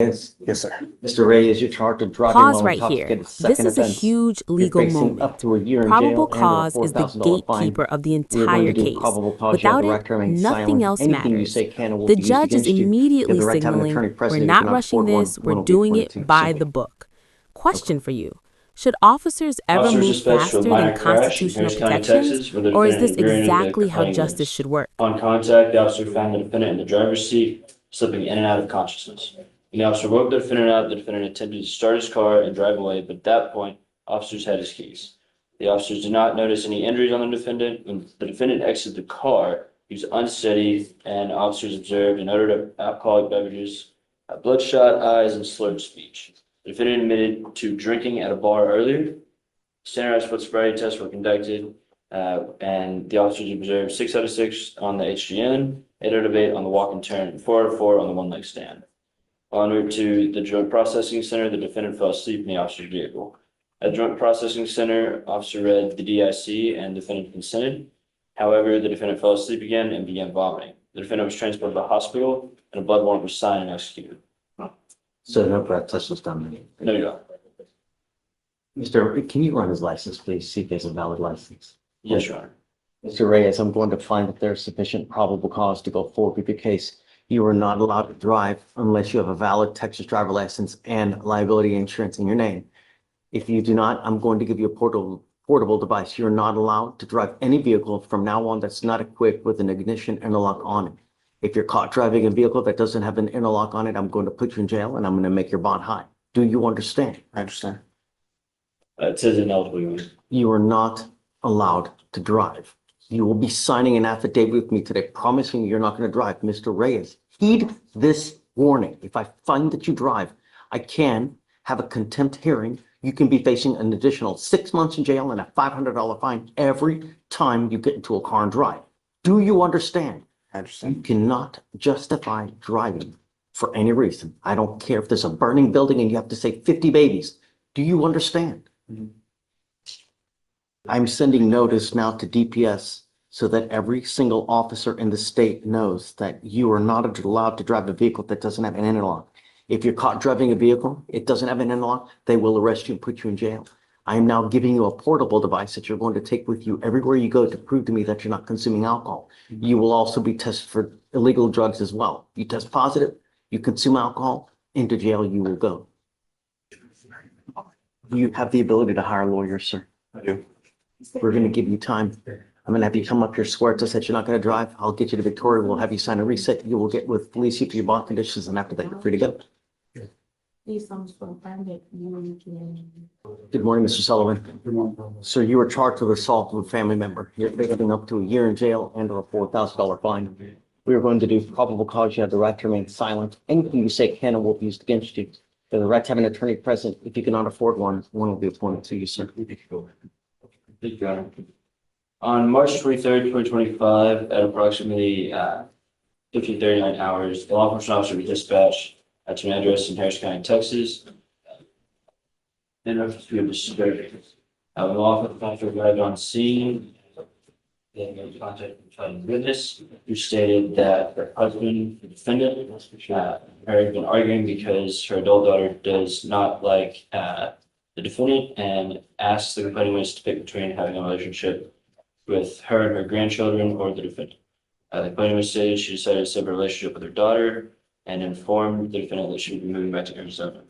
Yes, sir. Mr. Ray, is your charge of driving Pause while right intoxicated here. second This is a offense. huge You're legal facing moment. up to a year in Probable jail and a cause is the $4,000 fine. gatekeeper of the We are going entire to do case. probable cause. You have Without the right it, to remain nothing silent. else Anything you matters. say can or will The be used judge is against you. You immediately have the right to have an attorney signaling, present. we're If you not cannot rushing afford one, this, one we're will be doing appointed it to you. by Simple. the book. Question for you. Should officers ever Officers move dispatched to a faster minor than crash in constitutional Harris County, protections? Texas, where the Or is this defendant veered into the exactly how complaining justice witness. should work? On contact, the officer found the defendant in the driver's seat, slipping in and out of consciousness. When the officer woke the defendant up, the defendant attempted to start his car and drive away, but at that point, officers had his keys. The officers did not notice any injuries on the defendant. When the defendant exited the car, he was unsteady, and officers observed an odor of alcoholic beverages Bloodshot eyes and slurred speech. The defendant admitted to drinking at a bar earlier. Standardized foot sobriety tests were conducted, and the officers observed 6 out of 6 on the HGN, 8 out of 8 on the walk and turn, and 4 out of 4 on the one leg stand. En route to the Joint Processing Center, the defendant fell asleep in the officer's vehicle. At the Joint Processing Center, officer read the DIC and defendant consented. However, the defendant fell asleep again and began vomiting. The defendant was transported to the hospital, and a blood warrant was signed and executed. So no breath test was done. No, you don't. Mr. Can you run his license, please? See if he has a valid license. Yes, Your Honor. Mr. Reyes, I'm going to find that there's sufficient probable cause to go forward with your case. You are not allowed to drive unless you have a valid Texas driver license and liability insurance in your name. If you do not, I'm going to give you a portable device. You're not allowed to drive any vehicle from now on that's not equipped with an ignition interlock on it. If you're caught driving a vehicle that doesn't have an interlock on it, I'm going to put you in jail and I'm going to make your bond high. Do you understand? I understand. It says ineligible, Your Honor. You are not allowed to drive. You will be signing an affidavit with me today promising you're not going to drive. Mr. Reyes, heed this warning. If I find that you drive, I can have a contempt hearing. You can be facing an additional 6 months in jail and a $500 fine every time you get into a car and drive. Do you understand? I understand. You cannot justify driving for any reason. I don't care if there's a burning building and you have to save 50 babies. Do you understand? I'm sending notice now to DPS so that every single officer in the state knows that you are not allowed to drive a vehicle that doesn't have an interlock. If you're caught driving a vehicle, it doesn't have an interlock, they will arrest you and put you in jail. I am now giving you a portable device that you're going to take with you everywhere you go to prove to me that you're not consuming alcohol. You will also be tested for illegal drugs as well. You test positive, you consume alcohol, into jail you will go. You have the ability to hire lawyers, sir. I do. We're going to give you time. I'm going to have you come up here, swear to us that you're not going to drive. I'll get you to Victoria. We'll have you sign a reset. You will get with police for your bond conditions, and after that, you're free to go. Good morning, Mr. Sullivan. Sir, you were charged with assault with a family member. You're facing up to a year in jail and or a $4,000 fine. We are going to do probable cause. You have the right to remain silent. Anything you say can and will be used against you. You have the right to have an attorney present. If you cannot afford one will be appointed to you, sir. Thank you, Your Honor. On March 23rd, 2025, at approximately 15:39 hours, the law enforcement officer was dispatched to an address in Harris County, Texas. In reference to a disturbance, the law enforcement officer arrived on scene. They made contact with a witness who stated that her husband, the defendant, had been arguing because her adult daughter does not like the defendant and asked the complaining witness to pick between having a relationship with her and her grandchildren or the defendant. The complaining witness stated she decided to sever a relationship with her daughter and informed the defendant that she would be moving back to Arizona.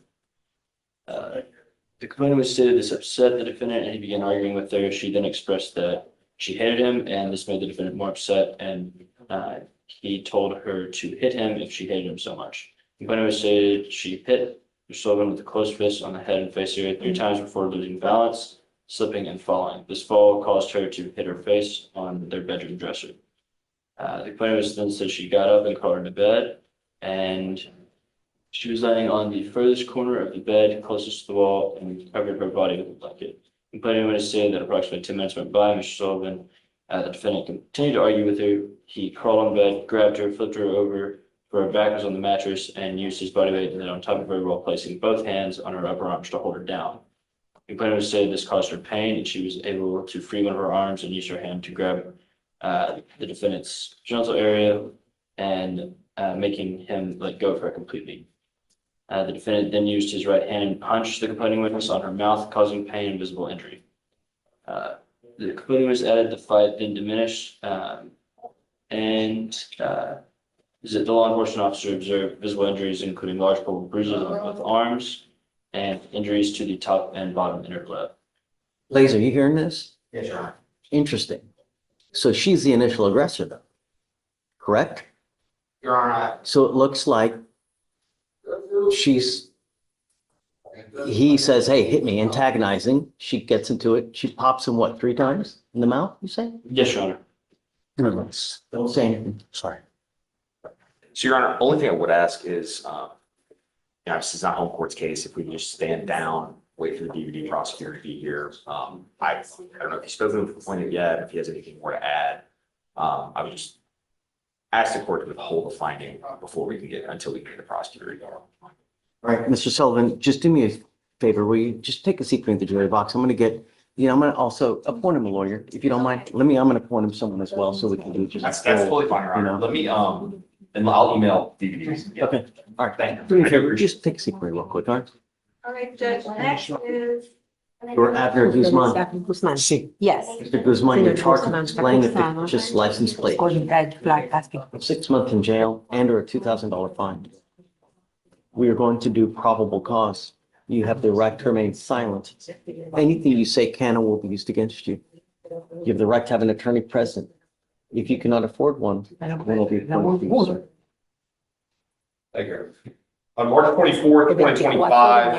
The complaining witness stated this upset the defendant and he began arguing with her. She then expressed that she hated him and this made the defendant more upset and he told her to hit him if she hated him so much. The complaining witness stated she hit Mr. Sullivan with a close fist on the head and face area 3 times before losing balance, slipping and falling. This fall caused her to hit her face on their bedroom dresser. The complainant then said she got up and crawled into bed, and she was laying on the furthest corner of the bed closest to the wall and covered her body with a blanket. The complainant witness stated that approximately 10 minutes went by. Mr. Sullivan, the defendant, continued to argue with her. He crawled on bed, grabbed her, flipped her over, for her back was on the mattress, and used his body weight and then on top of her while placing both hands on her upper arms to hold her down. The complainant stated this caused her pain, and she was able to free one of her arms and use her hand to grab the defendant's genital area and making him let go of her completely. The defendant then used his right hand and punched the complaining witness on her mouth, causing pain and visible injury. The complaining witness added the fight then diminished, the law enforcement officer observed visible injuries, including large purple bruises on both arms and injuries to the top and bottom inner glove. Laser, you hearing this? Yes, Your Honor. Interesting. So she's the initial aggressor, though, correct? Your Honor. So it looks like he says, hey, hit me, antagonizing. She gets into it. She pops him, what, 3 times in the mouth, you say? Yes, Your Honor. Don't say anything. Sorry. So, Your Honor, only thing I would ask is, you know, this is not home court's case. If we can just stand down, wait for the DVD prosecutor to be here. I don't know if he's spoken to the complainant yet, if he has anything more to add. I would just ask the court to withhold the finding until we can get the prosecutor to go. All right, Mr. Sullivan, just do me a favor. Will you just take a seat in the jury box? I'm going to get, I'm going to also appoint him a lawyer, if you don't mind. I'm going to appoint him someone as well, so we can do just. That's totally fine, Your Honor. Let me, and I'll email DVDs. Yeah. Okay, all right. Thank Do me a you. favor, just take a seat real quick, all right? All right, Judge, next is. Your Abner Guzman. Sí. Yes. Mr. Guzman, you're charged with Guzman, displaying a acusado fictitious license plate. con red flag asking. 6 months in jail and or a $2,000 fine. We are going to do probable cause. You have the right to remain silent. Anything you say can or will be used against you. You have the right to have an attorney present. If you cannot afford one, one will be appointed to you, sir. Thank you. On March 24th, 2025,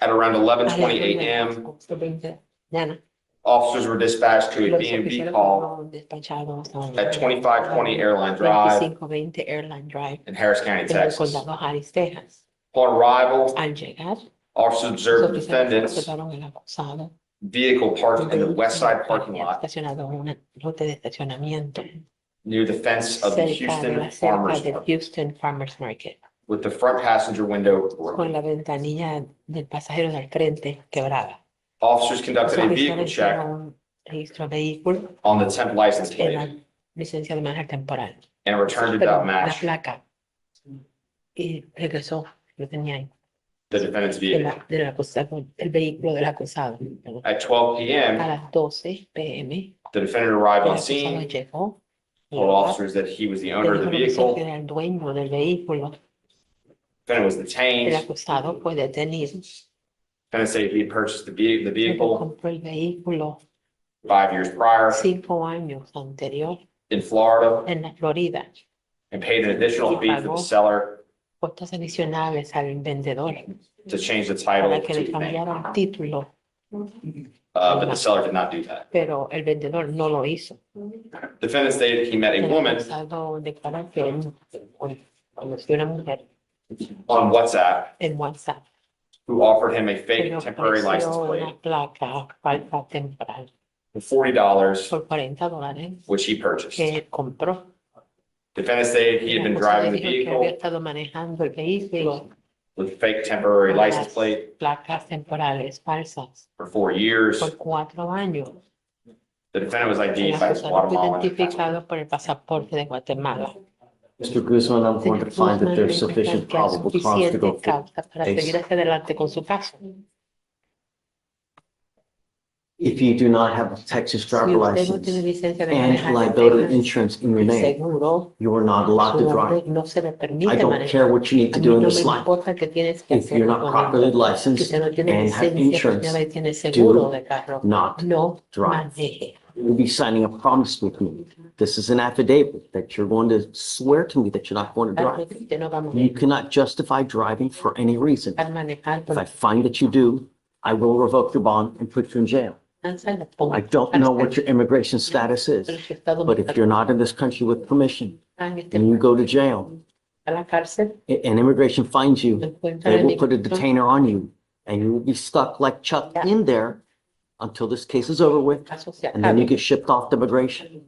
at around 11:20 a.m., officers were dispatched to a B&B call at 2520 Airline Drive in Harris County, Texas. Upon arrival, officers observed the defendant's vehicle parked in the west side parking lot near the fence of the Houston Farmers Market. with the front passenger window Con broken. la ventanilla del pasajero del frente quebrada. Officers conducted a vehicle check Registro vehículo on the temp license en plate la licencia de manejar temporal. and returned it Pero without la match placa y regresó, lo tenía ahí. the defendant's vehicle. Del acusado, el vehículo del acusado. Perdón. At 12 A p.m., las 12 p.m. the defendant arrived el on acusado scene, llegó. told officers that he was the owner of the Que vehicle. era el dueño del vehículo. Defendant was El detained. acusado fue detenido. Defendant said he had purchased the Luego vehicle compró el vehículo 5 years prior 5 años anterior in Florida en la Florida. and paid an additional fee for the seller Costas adicionales al vendedor to change the title para que to le the bank. cambiaran título, But the seller did not do that. pero el vendedor no lo hizo. Defendant stated he met a El woman acusado declara que él conoció una mujer on WhatsApp en WhatsApp, who offered him a que fake le temporary license ofreció plate una placa falsa temporal for $40, por $40 which he purchased. que él compró. Defendant stated he had El been acusado driving the dijo que había vehicle estado manejando el vehículo with fake temporary con license las plate placas temporales falsas for 4 years. por 4 años. The defendant was El ID'd by his acusado fue Guatemalan passport. identificado por el pasaporte de Guatemala. Mr. Guzman, I'm going to find that there's sufficient Que hay probable cause to go suficiente forward. causa para seguir hacia adelante con su caso. If you do not have a Texas Si driver usted no tiene license licencia de and manejar de liability Texas, insurance in your el name, seguro, you are not allowed su to nombre drive. no se le I permite don't manejar. care what you need A to mí do in no this me life. importa que tienes que If you're hacer not con properly esto. Si licensed usted no tiene and have licencia insurance, y tiene seguro de carro, not no drive. maneje. You'll be signing a promise with me. This is an affidavit that you're going to swear to me that you're not going to Claro drive. que usted no va a You cannot justify driving for any reason. manejar If I por find that you do, I will revoke your bond and put you in jail. I don't know what your immigration status is, but if you're not in this country with permission and you go to jail, a la cárcel, and immigration finds you, encuentran they el will put a migrante, detainer on you and you will be stuck like Chuck in there until this case is over with, caso se and then you acabe. get shipped off to immigration.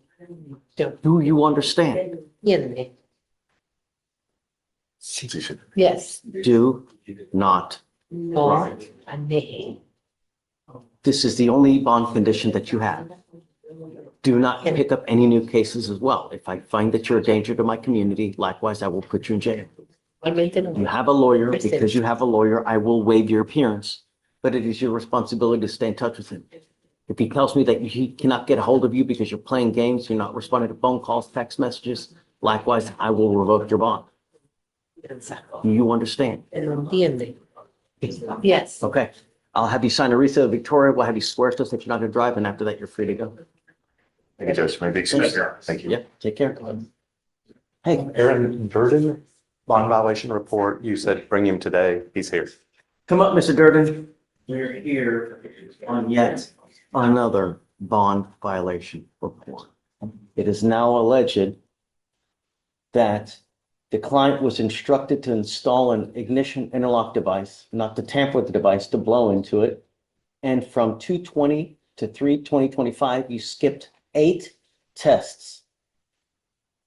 Do you understand? ¿Entiende? Sí, sí. Yes. Do not No drive. maneje. This is the only bond condition that you have. Do not pick up any new cases as well. If I find that you're a danger to my community, likewise, I will put you in jail. Igualmente no. You have a lawyer. Because you have a lawyer, I will waive your appearance, but it is your responsibility to stay in touch with him. If he tells me that he cannot get a hold of you because you're playing games, you're not responding to phone calls, text messages, likewise, I will revoke your bond. Do you understand? Lo entiende. Yes. Okay. I'll have you sign a receipt of Victoria. We'll have you swear to us that you're not going to drive, and after that, you're free to go. Thank you, Judge. My big sister. Thank you. Yeah, take care. Hey, Aaron Durden, bond violation report. You said bring him today. He's here. come up, Mr. Durden. We're here on yet another bond violation report. It is now alleged that The client was instructed to install an ignition interlock device, not to tamper with the device, to blow into it. And from 2/20 to 3/20/25, you skipped 8 tests,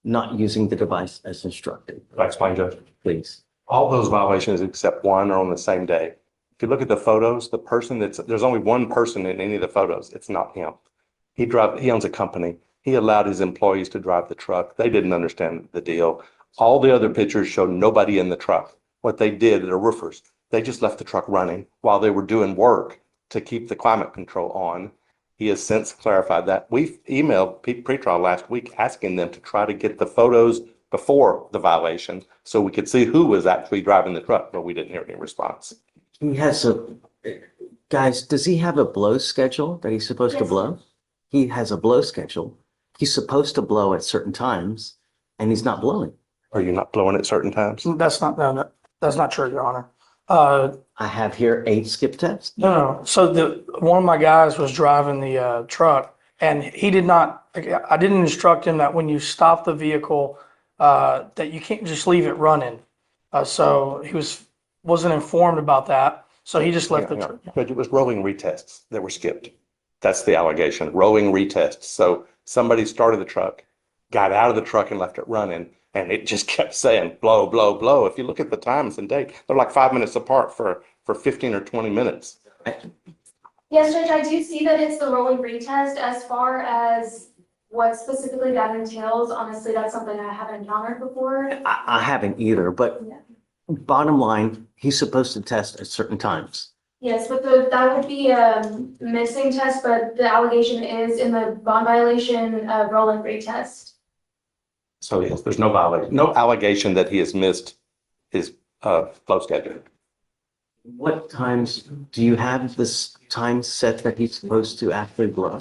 not using the device as instructed. Can I explain, Judge? Please. All those violations except one are on the same day. If you look at the photos, the person there's only one person in any of the photos. It's not him. He owns a company. He allowed his employees to drive the truck. They didn't understand the deal. All the other pictures showed nobody in the truck. What they did, they're roofers. They just left the truck running while they were doing work to keep the climate control on. He has since clarified that. We've emailed pretrial last week asking them to try to get the photos before the violation so we could see who was actually driving the truck, but we didn't hear any response. He has guys, does he have a blow schedule that he's supposed to blow? He has a blow schedule. He's supposed to blow at certain times and he's not blowing. Are you not blowing at certain times? That's not true, Your Honor. I have here 8 skip tests. No. So one of my guys was driving the truck, and he did not. I didn't instruct him that when you stop the vehicle, that you can't just leave it running. So he wasn't informed about that. So he just left the truck. But it was rolling retests that were skipped. That's the allegation. Rolling retests. So somebody started the truck, got out of the truck, and left it running. And it just kept saying blow, blow, blow. If you look at the times and date, they're like 5 minutes apart for 15 or 20 minutes. Yes, Judge, I do see that it's the rolling retest. As far as what specifically that entails, honestly, that's something I haven't encountered before. I haven't either, but bottom line, he's supposed to test at certain times. Yes, but that would be a missing test, but the allegation is in the bond violation, rolling retest. So yes, there's no allegation that he has missed his flow schedule. What times do you have this time set that he's supposed to actually blow?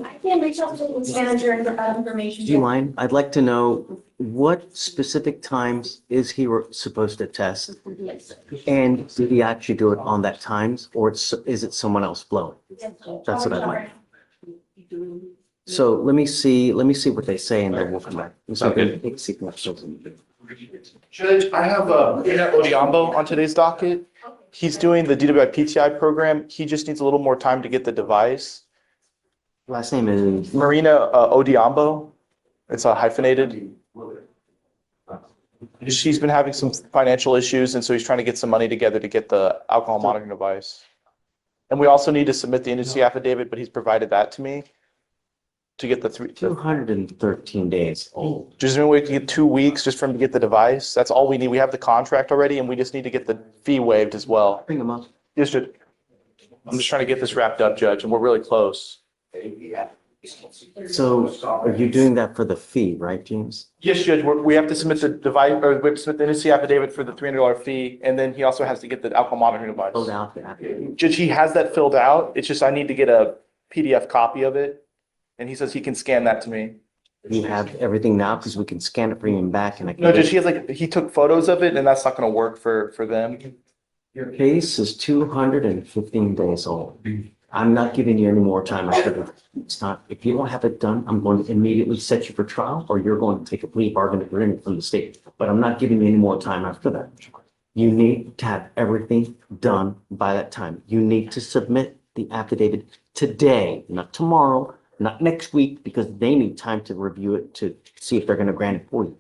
I can reach out to the manager and get that information. Do you mind? I'd like to know what specific times is he supposed to test? Yes. And did he actually do it on that times, or is it someone else blowing? That's what I'd like. So let me see what they say and then we'll come back. Judge, I have Marina Odiambo on today's docket. He's doing the DWI-PTI program. He just needs a little more time to get the device. Last name is? Marina Odiambo. It's hyphenated. She's been having some financial issues, and so he's trying to get some money together to get the alcohol monitoring device. And we also need to submit the industry affidavit, but he's provided that to me to get the 213 days old. Just we can get 2 weeks just for him to get the device. That's all we need. We have the contract already, and we just need to get the fee waived as well. Bring him up. Yes, Judge. I'm just trying to get this wrapped up, Judge, and we're really close. So are you doing that for the fee, right, James? Yes, Judge. We have to submit the device, or we have to submit the industry affidavit for the $300 fee, and then he also has to get the alcohol monitoring device. Filled out the affidavit. Judge, he has that filled out. It's just I need to get a PDF copy of it, and he says he can scan that to me. You have everything now because we can scan it, bring him back, and I can. No, Judge, he took photos of it, and that's not going to work for them. Your case is 215 days old. I'm not giving you any more time after that. It's not, if you don't have it done, I'm going to immediately set you for trial, or you're going to take a plea bargain agreement from the state. But I'm not giving you any more time after that. You need to have everything done by that time. You need to submit the affidavit today, not tomorrow, not next week, because they need time to review it to see if they're going to grant it for you.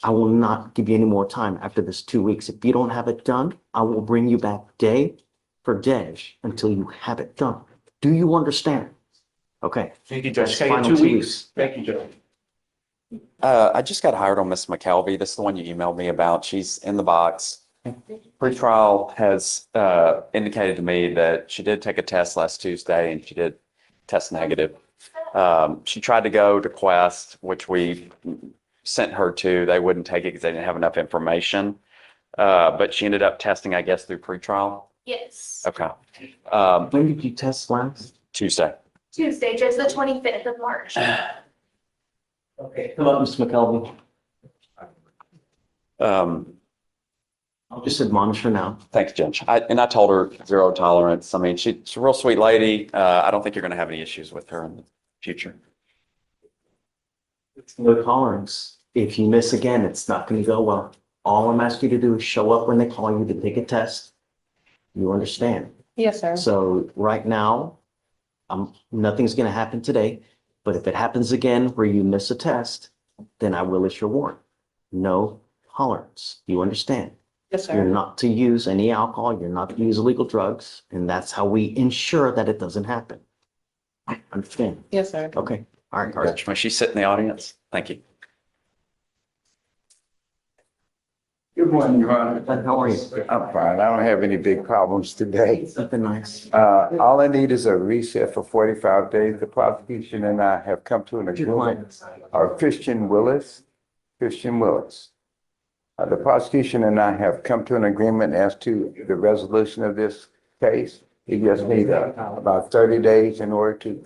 I will not give you any more time after this 2 weeks. If you don't have it done, I will bring you back day for day until you have it done. Do you understand? Okay. Thank you, Judge. That's Can I get final 2 2 weeks? Thank you, Judge. I just got hired on Miss McKelvey. This is the one you emailed me about. She's in the box. Pretrial has indicated to me that she did take a test last Tuesday and she did test negative. She tried to go to Quest, which we sent her to. They wouldn't take it because they didn't have enough information. But she ended up testing, I guess, through pretrial. Yes. Okay. When did you test last? Tuesday. Tuesday, Judge, the 25th of March. Okay. Come on, Mr. McKelvey. I'll just admonish her now. Thanks, Judge. I told her zero tolerance. I mean, she's a real sweet lady. I don't think you're going to have any issues with her in the future. No tolerance. If you miss again, it's not gonna go well. All I'm asking you to do is show up when they call you to take a test. You understand? Yes, sir. So right now, nothing's gonna happen today, but if it happens again where you miss a test, then I will issue a warrant. No tolerance. You understand? Yes, You're sir. not to use any alcohol, you're not to use illegal drugs, and that's how we ensure that it doesn't happen. Understand? Yes, sir. Okay, all right, Carter. Judge, may she sit in the audience? Thank you. Good morning, Your Honor. How are you? I'm fine. I don't have any big problems today. Something nice. All I need is a reset for 45 days. The prosecution and I have come to an agreement. Christian Willis. The prosecution and I have come to an agreement as to the resolution of this case. He just needs about 30 days in order to.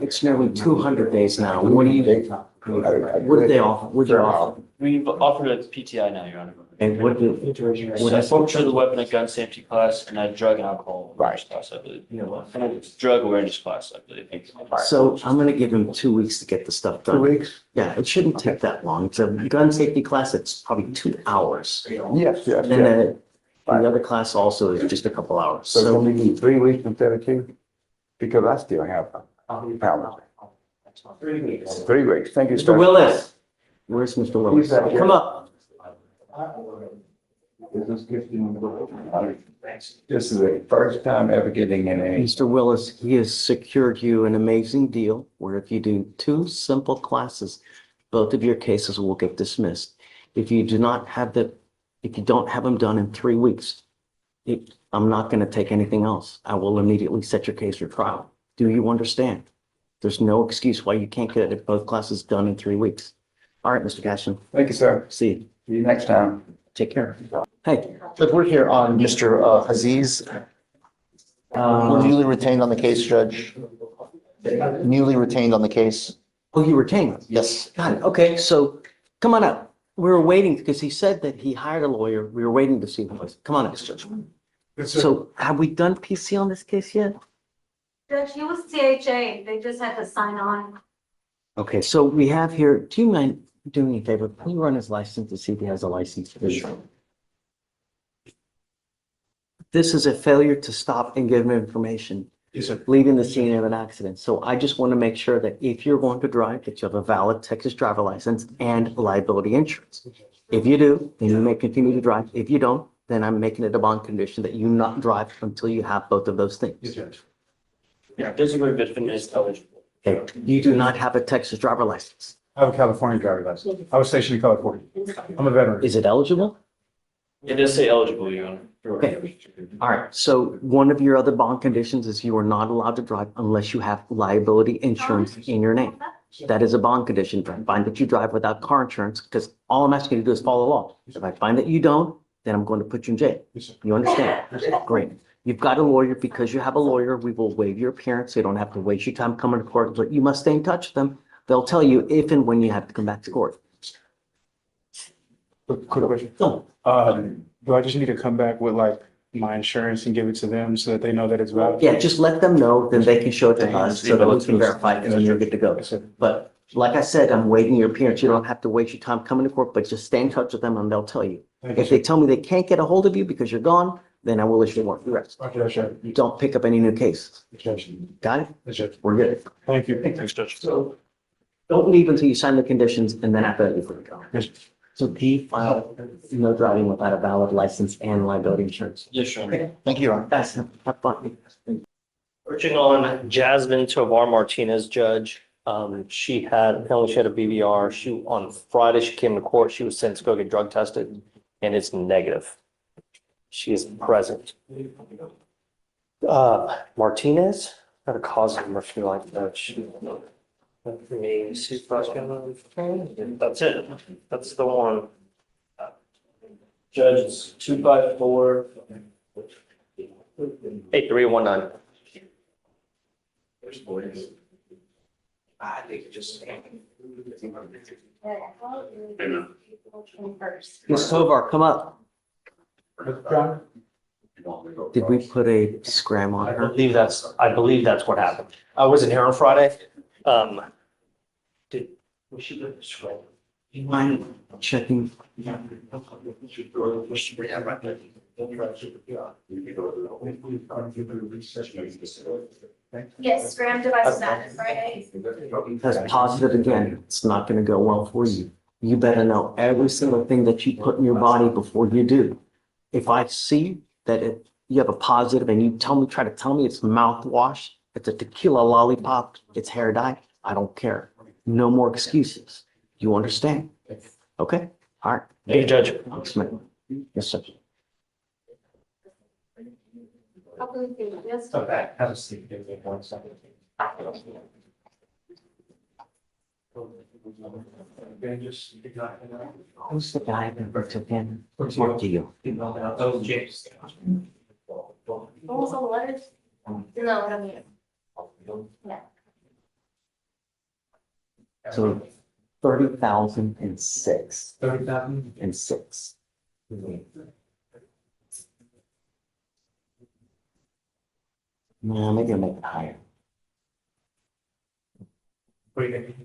It's nearly 200 days now. What do you, what did they offer? What did they offer? We've offered a PTI now, Your Honor. And what did, So I spoke to the weapon and gun safety class and a drug and alcohol awareness class, I believe. And a drug awareness class, I believe. so I'm gonna give him 2 weeks to get the stuff done. 2 weeks? Yeah, it shouldn't take that long. It's a gun safety class, it's probably 2 hours. Yes. And then the other class also is just a couple hours. So So we need 3 weeks instead of 2? Because I still have power. 3 weeks. 3 weeks. Thank you, Mr. sir. Willis, where's Mr. Willis? He's out here. Come up. This is the first time ever getting in a. Mr. Willis, he has secured you an amazing deal where if you do 2 simple classes, both of your cases will get dismissed. If you do not have if you don't have them done in 3 weeks, I'm not going to take anything else. I will immediately set your case for trial. Do you understand? There's no excuse why you can't get both classes done in 3 weeks. All right, Mr. Cashin. Thank you, sir. See you. See you next time. Take care. Hey, But we're here on Mr. Aziz. Newly retained on the case, Judge. Newly retained on the case. oh, you retained? Yes. Got it. Okay, so come on up. We were waiting because he said that he hired a lawyer. We were waiting to see who it was. Come on up, Judge. So have we done PC on this case yet? Judge, he was CHA. They just had to sign on. Okay, so we have here, do you mind doing me a favor? Can you run his license to see if he has a license? This is a failure to stop and give him information. Yes, sir. Leaving the scene of an accident. So I just want to make sure that if you're going to drive, that you have a valid Texas driver license and liability insurance. If you do, then you may continue to drive. If you don't, then I'm making it a bond condition that you not drive until you have both of those things. Yes, Judge. Yeah, disagree, but it's eligible. Okay, you do not have a Texas driver license. I have a California driver's license. I was stationed in California. I'm a veteran. Is it eligible? It does say eligible, Your Honor. Okay. All right, so one of your other bond conditions is you are not allowed to drive unless you have liability insurance in your name. That is a bond condition. If I find that you drive without car insurance, because all I'm asking you to do is follow the law. If I find that you don't, then I'm going to put you in jail. You understand? Great. You've got a lawyer. Because you have a lawyer, we will waive your appearance. So you don't have to waste your time coming to court, but you must stay in touch with them. They'll tell you if and when you have to come back to court. Quick question. Do I just need to come back with like my insurance and give it to them so that they know that it's valid? Yeah, just let them know, then they can show it to us so that we can verify it and then you're good to go. But like I said, I'm waiving your appearance. You don't have to waste your time coming to court, but just stay in touch with them and they'll tell you. If they tell me they can't get a hold of you because you're gone, then I will issue a warrant for arrest. Don't pick up any new cases. Got it? We're good. Thank you. Thanks, Judge. So don't leave until you sign the conditions and then after that you're free to go. So D, file no driving without a valid license and liability insurance. Yes, Your Honor. Okay. Thank you, Your Honor. Guys, have fun. Urging on Jasmine Tovar Martinez, Judge. She had a BVR. On Friday, she came to court. She was sent to go get drug tested and it's negative. She is present. Martinez, got a cause of mercy like that. That's it. That's the one. Judge, it's 254. 8319. I think just. Ms. Tovar, come up. Did we put a scram on her? I believe that's what happened. I wasn't here on Friday. Was she good? You mind checking? Yes, Graham device status, Friday. That's positive again. It's not gonna go well for you. You better know every single thing that you put in your body before you do. If I see that you have a positive and you try to tell me it's mouthwash, it's a tequila lollipop, it's hair dye, I don't care. No more excuses. You understand? Okay? All right. Thank you, Judge. Thanks, man. Yes, sir. Okay, have a seat. Give me 1 second. Who's the guy that took in? Mark to you. Oh, James. Almost all the letters? No, I don't need it. Yeah. So 30,006. 30,000? And 6. No, maybe I'll make it higher. What do you think?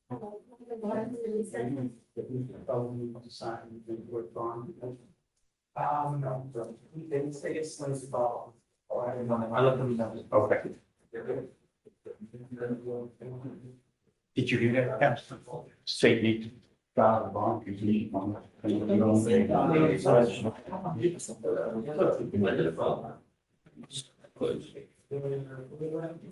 No, they didn't say it's Slim's fault. I let them know. Okay. Did you hear that? Yes. State needs. File a bond, you need one.